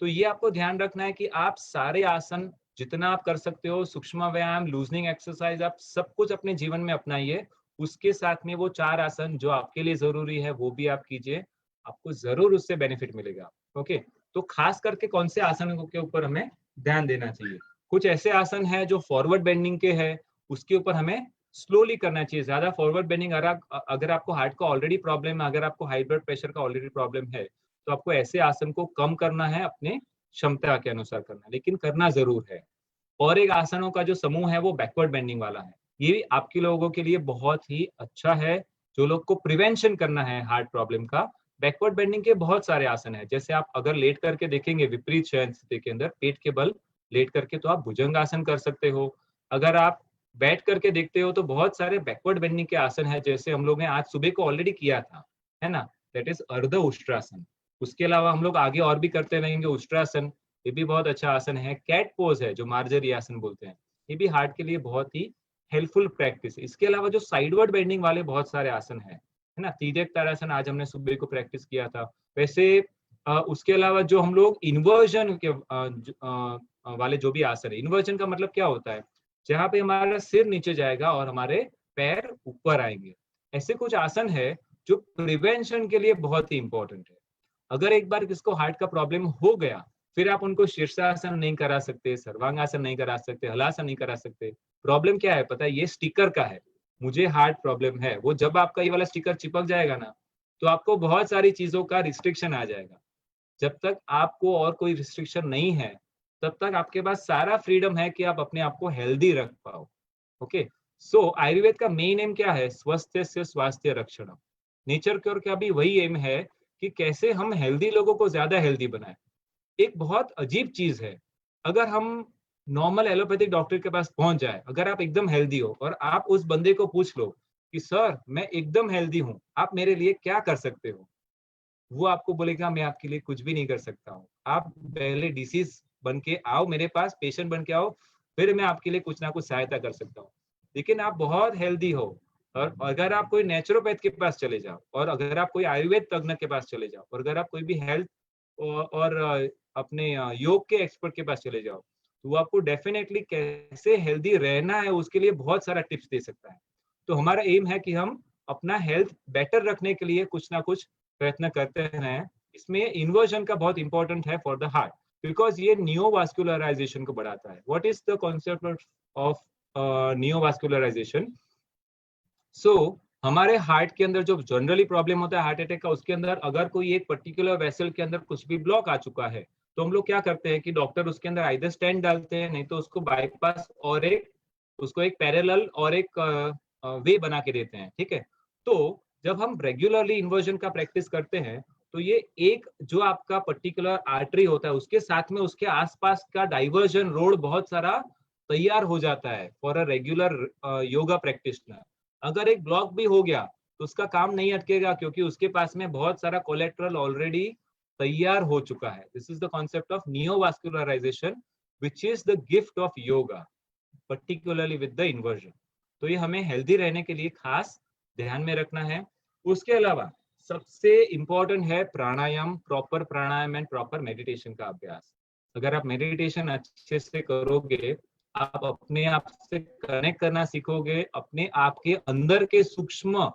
तो ये आपको ध्यान रखना है कि आप सारे आसन जितना आप कर सकते हो, सूक्ष्म व्यायाम, लूजनिंग एक्सरसाइज, आप सब कुछ अपने जीवन में अपनाइए। उसके साथ में वो 4 आसन जो आपके लिए जरूरी है वो भी आप कीजिए, आपको जरूर उससे बेनिफिट मिलेगा। ओके, तो खास करके कौन से आसनों के ऊपर हमें ध्यान देना चाहिए? कुछ ऐसे आसन है जो फॉरवर्ड बेंडिंग के हैं, उसके ऊपर हमें स्लोली करना चाहिए। ज्यादा फॉरवर्ड बेंडिंग अगर आपको हार्ट का ऑलरेडी प्रॉब्लम है, अगर आपको हाई ब्लड प्रेशर का ऑलरेडी प्रॉब्लम है, तो आपको ऐसे आसन को कम करना है, अपने क्षमता के अनुसार करना है, लेकिन करना जरूर है। और एक आसनों का जो समूह है वो बैकवर्ड बेंडिंग वाला है। ये भी आपके लोगों के लिए बहुत ही अच्छा है, जो लोग को प्रिवेंशन करना है हार्ट प्रॉब्लम का। बैकवर्ड बेंडिंग के बहुत सारे आसन है। जैसे आप अगर लेट करके देखेंगे विपरीत शयन स्थिति के अंदर, पेट के बल लेट करके, तो आप भुजंग आसन कर सकते हो। अगर आप बैठ करके देखते हो तो बहुत सारे बैकवर्ड बेंडिंग के आसन है, जैसे हम लोग ने आज सुबह को ऑलरेडी किया था, है ना, दैट इज अर्ध उष्ट्रासन। उसके अलावा हम लोग आगे और भी करते रहेंगे। उष्ट्रासन ये भी बहुत अच्छा आसन है। कैट पोज है जो मार्जरी आसन बोलते हैं, ये भी हार्ट के लिए बहुत ही हेल्पफुल प्रैक्टिस। इसके अलावा जो साइडवर्ड बेंडिंग वाले बहुत सारे आसन है ना, तिर्यक ताड़ासन आज हमने सुबह को प्रैक्टिस किया था। वैसे उसके अलावा जो हम लोग इन्वर्जन के वाले जो भी आसन है, इन्वर्जन का मतलब क्या होता है, जहाँ पे हमारा सिर नीचे जाएगा और हमारे पैर ऊपर आएंगे। ऐसे कुछ आसन है जो प्रिवेंशन के लिए बहुत ही इंपॉर्टेंट है। अगर एक बार किसको हार्ट का प्रॉब्लम हो गया, फिर आप उनको शीर्षासन नहीं करा सकते, सर्वांगासन नहीं करा सकते, हलासन नहीं करा सकते। प्रॉब्लम क्या है पता है, ये स्टिकर का है। मुझे हार्ट प्रॉब्लम है, वो जब आपका ये वाला स्टिकर चिपक जाएगा ना, तो आपको बहुत सारी चीजों का रिस्ट्रिक्शन आ जाएगा। जब तक आपको और कोई रिस्ट्रिक्शन नहीं है, तब तक आपके पास सारा फ्रीडम है कि आप अपने आप को हेल्दी रख पाओ। ओके, सो आयुर्वेद का मेन एम क्या है? स्वस्थ से स्वास्थ्य रक्षणम। नेचर क्योर का भी वही एम है कि कैसे हम हेल्दी लोगों को ज्यादा हेल्दी बनाए। एक बहुत अजीब चीज है, अगर हम नॉर्मल एलोपैथिक डॉक्टर के पास पहुंच जाए, अगर आप एकदम हेल्दी हो और आप उस बंदे को पूछ लो कि सर मैं एकदम हेल्दी हूँ, आप मेरे लिए क्या कर सकते हो, वो आपको बोलेगा मैं आपके लिए कुछ भी नहीं कर सकता हूँ। आप पहले डिसीज बन के आओ मेरे पास, पेशेंट बन के आओ, फिर मैं आपके लिए कुछ ना कुछ सहायता कर सकता हूँ। लेकिन आप बहुत हेल्दी हो और अगर आप कोई नेचुरोपैथ के पास चले जाओ, और अगर आप कोई आयुर्वेद तज्ञ के पास चले जाओ, और अगर आप कोई भी हेल्थ और अपने योग के एक्सपर्ट के पास चले जाओ, तो वो आपको डेफिनेटली कैसे हेल्दी रहना है उसके लिए बहुत सारा टिप्स दे सकता है। तो हमारा एम है कि हम अपना हेल्थ बेटर रखने के लिए कुछ ना कुछ प्रयत्न करते हैं। इसमें इन्वर्जन का बहुत इंपॉर्टेंट है फॉर द हार्ट, बिकॉज ये नियोवास्कुलराइजेशन को बढ़ाता है। What is the concept of neovascularization? So हमारे हार्ट के अंदर जो जनरली प्रॉब्लम होता है हार्ट अटैक का, उसके अंदर अगर कोई एक पर्टिकुलर वेसल के अंदर कुछ भी ब्लॉक आ चुका है, तो हम लोग क्या करते हैं कि डॉक्टर उसके अंदर आइदर स्टेंट डालते हैं, नहीं तो उसको बाईपास और उसको एक पैरेलल और एक वे बना के देते हैं। ठीक है, तो जब हम रेगुलरली इन्वर्जन का प्रैक्टिस करते हैं, तो ये एक जो आपका पर्टिकुलर आर्टरी होता है उसके साथ में उसके आसपास का डाइवर्जन रोड बहुत सारा तैयार हो जाता है for a regular yoga practitioner. अगर एक ब्लॉक भी हो गया तो उसका काम नहीं अटकेगा, क्योंकि उसके पास में बहुत सारा कोलेट्रल ऑलरेडी तैयार हो चुका है। This is the concept of neovascularization which is the gift of yoga, particularly with the inversion. तो ये हमें हेल्दी रहने के लिए खास ध्यान में रखना है। उसके अलावा सबसे इंपॉर्टेंट है pranayama, proper pranayama and proper meditation का अभ्यास। अगर आप मेडिटेशन अच्छे से करोगे, आप अपने आप से कनेक्ट करना सीखोगे, अपने आप के अंदर के सूक्ष्म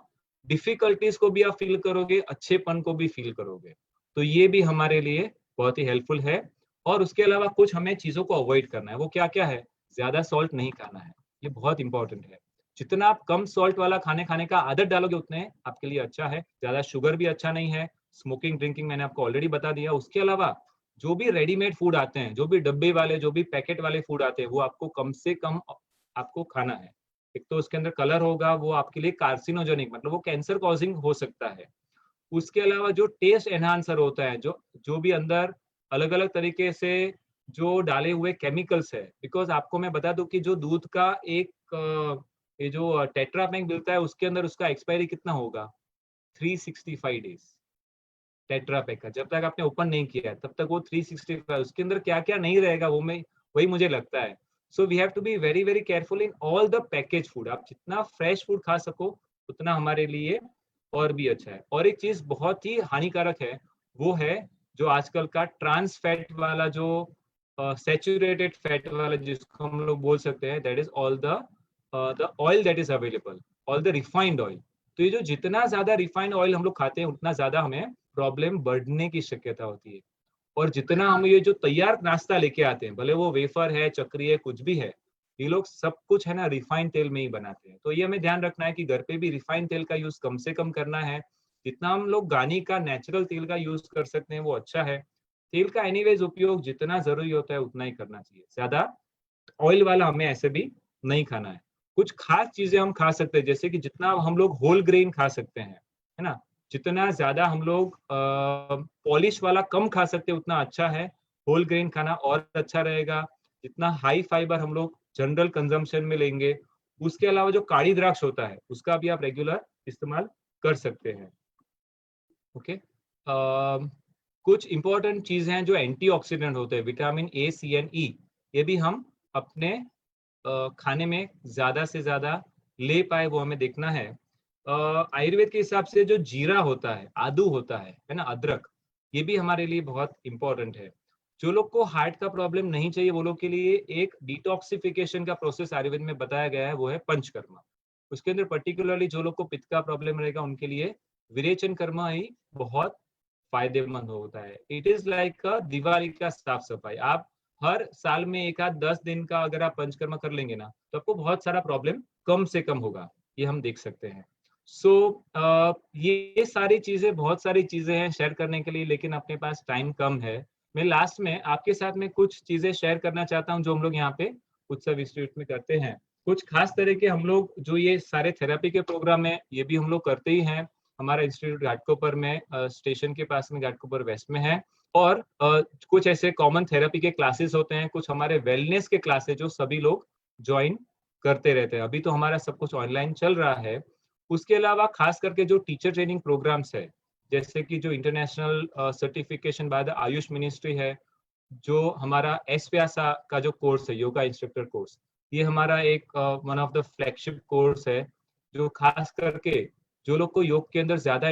डिफिकल्टीज को भी आप फील करोगे, अच्छेपन को भी फील करोगे। तो ये भी हमारे लिए बहुत ही हेल्पफुल है। और उसके अलावा कुछ हमें चीजों को अवॉइड करना है। वो क्या क्या है? ज्यादा सॉल्ट नहीं खाना है, ये बहुत इंपॉर्टेंट है। जितना आप कम सॉल्ट वाला खाने का आदत डालोगे उतने आपके लिए अच्छा है। ज्यादा शुगर भी अच्छा नहीं है। स्मोकिंग ड्रिंकिंग मैंने आपको ऑलरेडी बता दिया। उसके अलावा जो भी रेडीमेड फूड आते हैं, जो भी डब्बे वाले, जो भी पैकेट वाले फूड आते हैं, वो आपको कम से कम आपको खाना है। एक तो उसके अंदर कलर होगा, वो आपके लिए कार्सिनोजेनिक, मतलब वो कैंसर कॉजिंग हो सकता है। उसके अलावा जो टेस्ट एनहांसर होता है, जो भी अंदर अलग अलग तरीके से जो डाले हुए केमिकल्स है, बिकॉज आपको मैं बता दूं कि जो दूध का एक ये जो टेट्रा पैक मिलता है उसके अंदर उसका एक्सपायरी कितना होगा? 365 डेज टेट्रा पैक का। जब तक आपने ओपन नहीं किया है तब तक वो 365, उसके अंदर क्या क्या नहीं रहेगा वो वही मुझे लगता है। So we have to be very very careful in all the package food. आप जितना फ्रेश फूड खा सको उतना हमारे लिए और भी अच्छा है। और एक चीज बहुत ही हानिकारक है, वो है जो आजकल का ट्रांस फैट वाला, जो सैचुरेटेड फैट वाला जिसको हम लोग बोल सकते हैं, that is all the oil that is available, all the refined oil. तो ये जो जितना ज्यादा रिफाइंड ऑयल हम लोग खाते हैं उतना ज्यादा हमें प्रॉब्लम बढ़ने की शक्यता होती है। और जितना हम ये जो तैयार नाश्ता लेके आते हैं, भले वो वेफर है, चक्री है, कुछ भी है, ये लोग सब कुछ है ना रिफाइंड तेल में ही बनाते हैं। तो ये हमें ध्यान रखना है कि घर पे भी रिफाइंड तेल का यूज कम से कम करना है। जितना हम लोग गानी का नेचुरल तेल का यूज कर सकते हैं वो अच्छा है। तेल का एनीवेज उपयोग जितना जरूरी होता है उतना ही करना चाहिए, ज्यादा ऑयल वाला हमें ऐसे भी नहीं खाना है। कुछ खास चीजें हम खा सकते हैं, जैसे कि जितना हम लोग होल ग्रेन खा सकते हैं, है ना, जितना ज्यादा हम लोग पॉलिश वाला कम खा सकते हैं उतना अच्छा है। होल ग्रेन खाना और अच्छा रहेगा। जितना हाई फाइबर हम लोग जनरल कंजम्पशन में लेंगे। उसके अलावा जो काली द्राक्ष होता है उसका भी आप रेगुलर इस्तेमाल कर सकते हैं। ओके, कुछ इंपॉर्टेंट चीजें हैं जो एंटीऑक्सीडेंट होते हैं, विटामिन ए, सी एंड ई, ये भी हम अपने खाने में ज्यादा से ज्यादा ले पाए वो हमें देखना है। आयुर्वेद के हिसाब से जो जीरा होता है, आदू होता है ना, अदरक, ये भी हमारे लिए बहुत इंपॉर्टेंट है। जो लोग को हार्ट का प्रॉब्लम नहीं चाहिए वो लोग के लिए एक डिटॉक्सिफिकेशन का प्रोसेस आयुर्वेद में बताया गया है, वो है पंचकर्मा। उसके अंदर पर्टिकुलरली जो लोग को पित्त का प्रॉब्लम रहेगा उनके लिए विरेचन कर्म ही बहुत फायदेमंद होता है। इट इज लाइक दिवाली का साफ सफाई। आप हर साल में एक आध 10 दिन का अगर आप पंचकर्मा कर लेंगे ना, तो आपको बहुत सारा प्रॉब्लम कम से कम होगा। ये हम देख सकते हैं। सो ये सारी चीजें, बहुत सारी चीजें हैं शेयर करने के लिए, लेकिन अपने पास टाइम कम है। मैं लास्ट में आपके साथ में कुछ चीजें शेयर करना चाहता हूँ जो हम लोग यहाँ पे उत्सव इंस्टीट्यूट में करते हैं। कुछ खास तरह के हम लोग जो ये सारे थेरेपी के प्रोग्राम है, ये भी हम लोग करते ही हैं। हमारा इंस्टीट्यूट घाटकोपर में स्टेशन के पास में घाटकोपर वेस्ट में है। और कुछ ऐसे कॉमन थेरेपी के क्लासेस होते हैं, कुछ हमारे वेलनेस के क्लासेस जो सभी लोग ज्वाइन करते रहते हैं। अभी तो हमारा सब कुछ ऑनलाइन चल रहा है। उसके अलावा खास करके जो टीचर ट्रेनिंग प्रोग्राम्स है, जैसे कि जो international certification by the Ayush ministry है, जो हमारा एसव्यासा का जो कोर्स है, योगा इंस्ट्रक्टर कोर्स, ये हमारा एक one of the flagship course है, जो खास करके जो लोग को योग के अंदर ज्यादा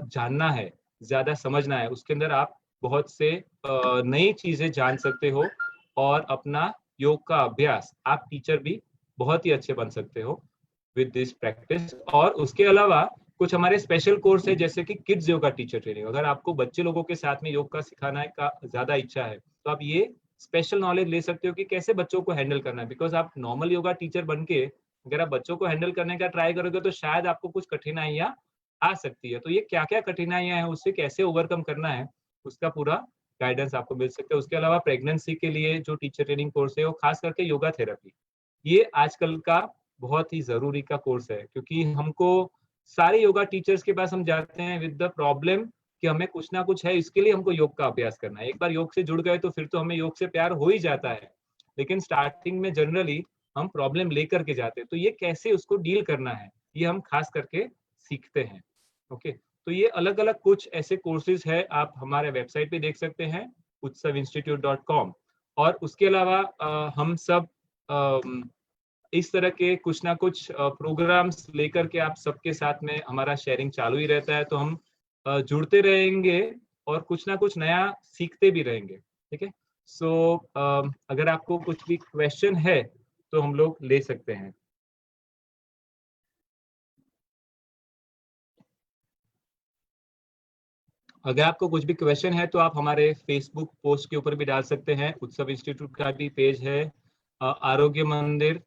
जानना है, ज्यादा समझना है, उसके अंदर आप बहुत से नई चीजें जान सकते हो और अपना योग का अभ्यास, आप टीचर भी बहुत ही अच्छे बन सकते हो विद दिस प्रैक्टिस। और उसके अलावा कुछ हमारे स्पेशल कोर्स है, जैसे कि किड्स योगा टीचर ट्रेनिंग। अगर आपको बच्चे लोगों के साथ में योग का सिखाना का ज्यादा इच्छा है, तो आप ये स्पेशल नॉलेज ले सकते हो कि कैसे बच्चों को हैंडल करना है। बिकॉज आप नॉर्मल योगा टीचर बन के अगर आप बच्चों को हैंडल करने का ट्राई करोगे, तो शायद आपको कुछ कठिनाइयां आ सकती है। तो ये क्या क्या कठिनाइयां हैं, उससे कैसे ओवरकम करना है, उसका पूरा गाइडेंस आपको मिल सकता है। उसके अलावा प्रेगनेंसी के लिए जो टीचर ट्रेनिंग कोर्स है, वो खास करके योगा थेरेपी, ये आजकल का बहुत ही जरूरी का कोर्स है। क्योंकि हमको सारे योगा टीचर्स के पास हम जाते हैं विद द प्रॉब्लम कि हमें कुछ ना कुछ है, इसके लिए हमको योग का अभ्यास करना है। एक बार योग से जुड़ गए तो फिर तो हमें योग से प्यार हो ही जाता है, लेकिन स्टार्टिंग में जनरली हम प्रॉब्लम लेकर के जाते हैं। तो ये कैसे उसको डील करना है, ये हम खास करके सीखते हैं। ओके, तो ये अलग अलग कुछ ऐसे कोर्सेज है, आप हमारे वेबसाइट पे देख सकते हैं utsavinstitute.com। और उसके अलावा हम सब इस तरह के कुछ ना कुछ प्रोग्राम्स लेकर के आप सबके साथ में हमारा शेयरिंग चालू ही रहता है। तो हम जुड़ते रहेंगे और कुछ ना कुछ नया सीखते भी रहेंगे। ठीक है, सो अगर आपको कुछ भी क्वेश्चन है तो हम लोग ले सकते हैं। अगर आपको कुछ भी क्वेश्चन है तो आप हमारे फेसबुक पोस्ट के ऊपर भी डाल सकते हैं। उत्सव इंस्टीट्यूट का भी पेज है, आरोग्य मंदिर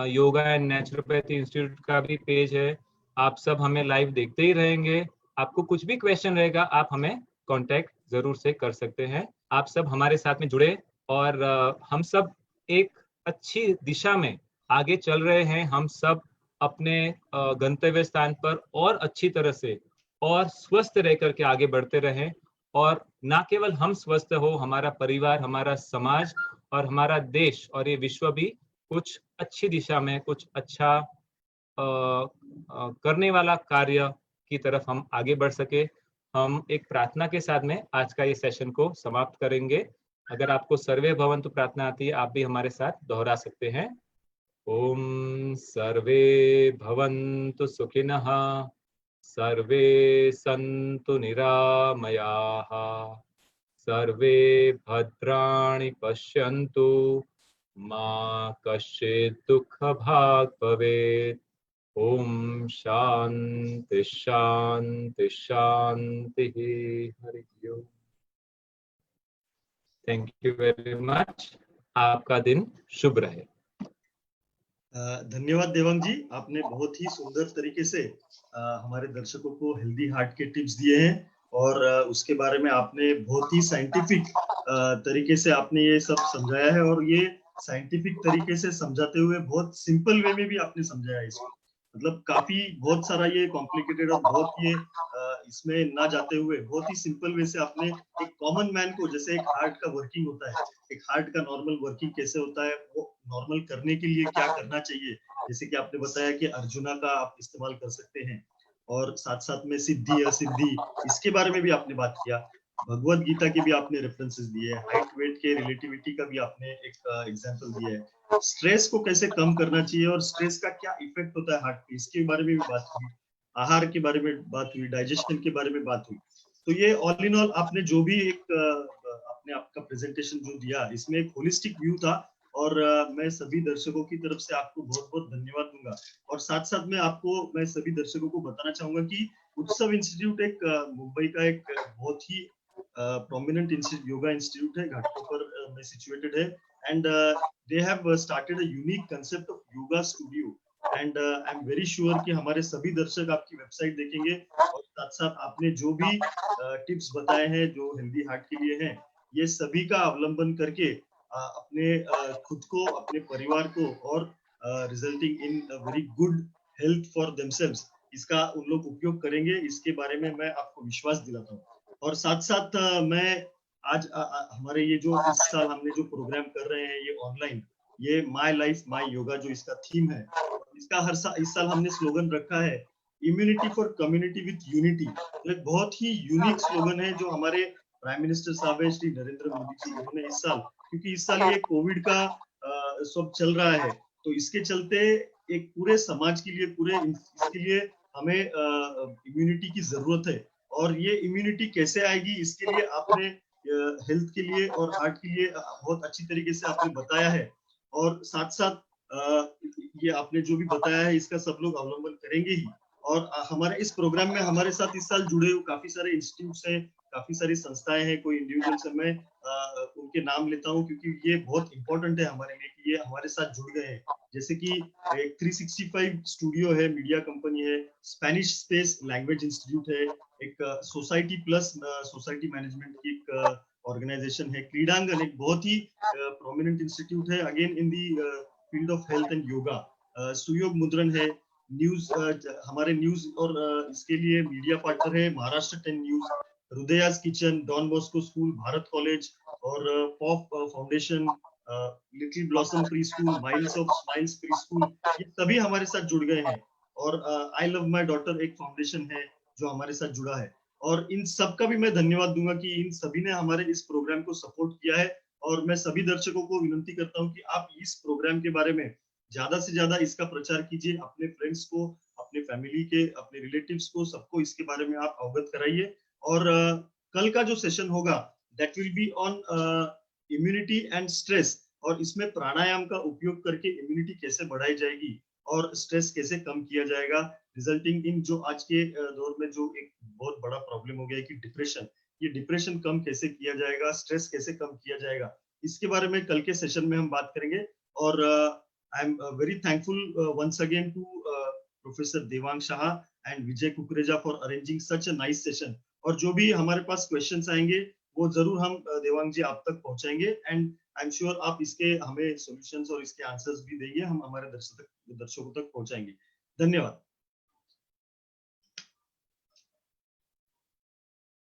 योगा एंड नेचुरोपैथी इंस्टीट्यूट का भी पेज है। आप सब हमें लाइव देखते ही रहेंगे। आपको कुछ भी क्वेश्चन रहेगा, आप हमें कांटेक्ट जरूर से कर सकते हैं। आप सब हमारे साथ में जुड़े और हम सब एक अच्छी दिशा में आगे चल रहे हैं। हम सब अपने गंतव्य स्थान पर और अच्छी तरह से और स्वस्थ रह करके आगे बढ़ते रहें। और ना केवल हम स्वस्थ हो, हमारा परिवार, हमारा समाज और हमारा देश और ये विश्व भी कुछ अच्छी दिशा में, कुछ अच्छा करने वाला कार्य की तरफ हम आगे बढ़ सके। हम एक प्रार्थना के साथ में आज का ये सेशन को समाप्त करेंगे। अगर आपको सर्वे भवन्तु प्रार्थना आती है, आप भी हमारे साथ दोहरा सकते हैं। ओम सर्वे भवन्तु सुखिनः, सर्वे सन्तु निरामयाः, सर्वे भद्राणि पश्यन्तु, मा कश्चित् दुःखभाग् भवेत्। ओम शांति शांति शांति। हरि ओम। Thank you very much. आपका दिन शुभ रहे। धन्यवाद देवांग जी, आपने बहुत ही सुंदर तरीके से हमारे दर्शकों को हेल्दी हार्ट के टिप्स दिए हैं और उसके बारे में आपने बहुत ही साइंटिफिक तरीके से आपने ये सब समझाया है। और ये साइंटिफिक तरीके से समझाते हुए बहुत सिंपल वे में भी आपने समझाया इसको। मतलब काफी बहुत सारा ये कॉम्प्लिकेटेड और बहुत ये इसमें ना जाते हुए बहुत ही सिंपल वे से आपने एक कॉमन मैन को, जैसे एक हार्ट का वर्किंग होता है, एक हार्ट का नॉर्मल वर्किंग कैसे होता है, वो नॉर्मल करने के लिए क्या करना चाहिए, जैसे कि आपने बताया कि अर्जुना का आप इस्तेमाल कर सकते हैं। और साथ साथ में सिद्धि असिद्धि, इसके बारे में भी आपने बात किया। भगवत गीता के भी आपने रेफरेंसेस दिए, हाइट वेट के रिलेटिविटी का भी आपने एक एग्जांपल दिया है। स्ट्रेस को कैसे कम करना चाहिए और स्ट्रेस का क्या इफेक्ट होता है हार्ट पे, इसके बारे में भी बात हुई। आहार के बारे में बात हुई, डाइजेशन के बारे में बात हुई। तो ये ऑल इन ऑल आपने जो भी एक आपने आपका प्रेजेंटेशन जो दिया, इसमें एक होलिस्टिक व्यू था। और मैं सभी दर्शकों की तरफ से आपको बहुत बहुत धन्यवाद दूंगा। और साथ साथ में आपको, मैं सभी दर्शकों को बताना चाहूंगा कि उत्सव इंस्टीट्यूट एक मुंबई का एक बहुत ही प्रोमिनेंट योगा इंस्टीट्यूट है, घाटकोपर में सिचुएटेड है। And they have started a unique concept of yoga studio and I am very sure कि हमारे सभी दर्शक आपकी वेबसाइट देखेंगे और साथ साथ आपने जो भी टिप्स बताए हैं जो हेल्दी हार्ट के लिए हैं, ये सभी का अवलंबन करके अपने खुद को, अपने परिवार को और resulting in very good health for themselves, इसका उन लोग उपयोग करेंगे, इसके बारे में मैं आपको विश्वास दिलाता हूँ। और साथ साथ मैं आज हमारे ये जो इस साल हमने जो प्रोग्राम कर रहे हैं ये ऑनलाइन, ये माय लाइफ माय योगा जो इसका थीम है, इसका हर साल इस साल हमने स्लोगन रखा है immunity for community with unity. तो एक बहुत ही यूनिक स्लोगन है जो हमारे प्राइम मिनिस्टर साहब है श्री नरेंद्र मोदी जी, उन्होंने इस साल, क्योंकि इस साल ये कोविड का सब चल रहा है, तो इसके चलते एक पूरे समाज के लिए, पूरे इसके लिए हमें इम्यूनिटी की जरूरत है। और ये इम्यूनिटी कैसे आएगी इसके लिए आपने हेल्थ के लिए और हार्ट के लिए बहुत अच्छी तरीके से आपने बताया है। और साथ साथ ये आपने जो भी बताया है इसका सब लोग अवलंबन करेंगे ही। और हमारे इस प्रोग्राम में हमारे साथ इस साल जुड़े हुए काफी सारे इंस्टीट्यूट्स हैं, काफी सारी संस्थाएं हैं, कोई इंडिविजुअल्स है, मैं उनके नाम लेता हूँ क्योंकि ये बहुत इंपॉर्टेंट है हमारे लिए कि ये हमारे साथ जुड़ गए हैं। जैसे कि एक 365 स्टूडियो है, मीडिया कंपनी है, स्पेनिश स्पेस लैंग्वेज इंस्टीट्यूट है, एक सोसाइटी प्लस सोसाइटी मैनेजमेंट की एक ऑर्गेनाइजेशन है, क्रीडांगन एक बहुत ही प्रोमिनेंट इंस्टीट्यूट है again in the field of health and yoga, सुयोग मुद्रण है, न्यूज हमारे न्यूज और इसके लिए मीडिया पार्टनर है महाराष्ट्र 10 न्यूज, हृदयाज kitchen, Don Bosco school, Bharat college और pop foundation, little blossom preschool, miles of smiles preschool, ये सभी हमारे साथ जुड़ गए हैं। और आई लव माय डॉटर एक फाउंडेशन है जो हमारे साथ जुड़ा है। और इन सब का भी मैं धन्यवाद दूंगा कि इन सभी ने हमारे इस प्रोग्राम को सपोर्ट किया है। और मैं सभी दर्शकों को विनती करता हूँ कि आप इस प्रोग्राम के बारे में ज्यादा से ज्यादा इसका प्रचार कीजिए, अपने फ्रेंड्स को, अपने फैमिली के, अपने रिलेटिव्स को, सबको इसके बारे में आप अवगत कराइए। और कल का जो सेशन होगा that will be on immunity and stress, और इसमें प्राणायाम का उपयोग करके इम्यूनिटी कैसे बढ़ाई जाएगी और स्ट्रेस कैसे कम किया जाएगा, रिजल्टिंग इन जो आज के दौर में जो एक बहुत बड़ा प्रॉब्लम हो गया है कि डिप्रेशन, ये डिप्रेशन कम कैसे किया जाएगा, स्ट्रेस कैसे कम किया जाएगा, इसके बारे में कल के सेशन में हम बात करेंगे। और I am very thankful once again to professor Devang Shah and Vijay Kukreja for arranging such a nice session. और जो भी हमारे पास क्वेश्चंस आएंगे वो जरूर हम देवांग जी आप तक पहुंचाएंगे, एंड आई एम श्योर आप इसके हमें सॉल्यूशंस और इसके आंसर्स भी देंगे, हम हमारे दर्शकों तक पहुंचाएंगे। धन्यवाद।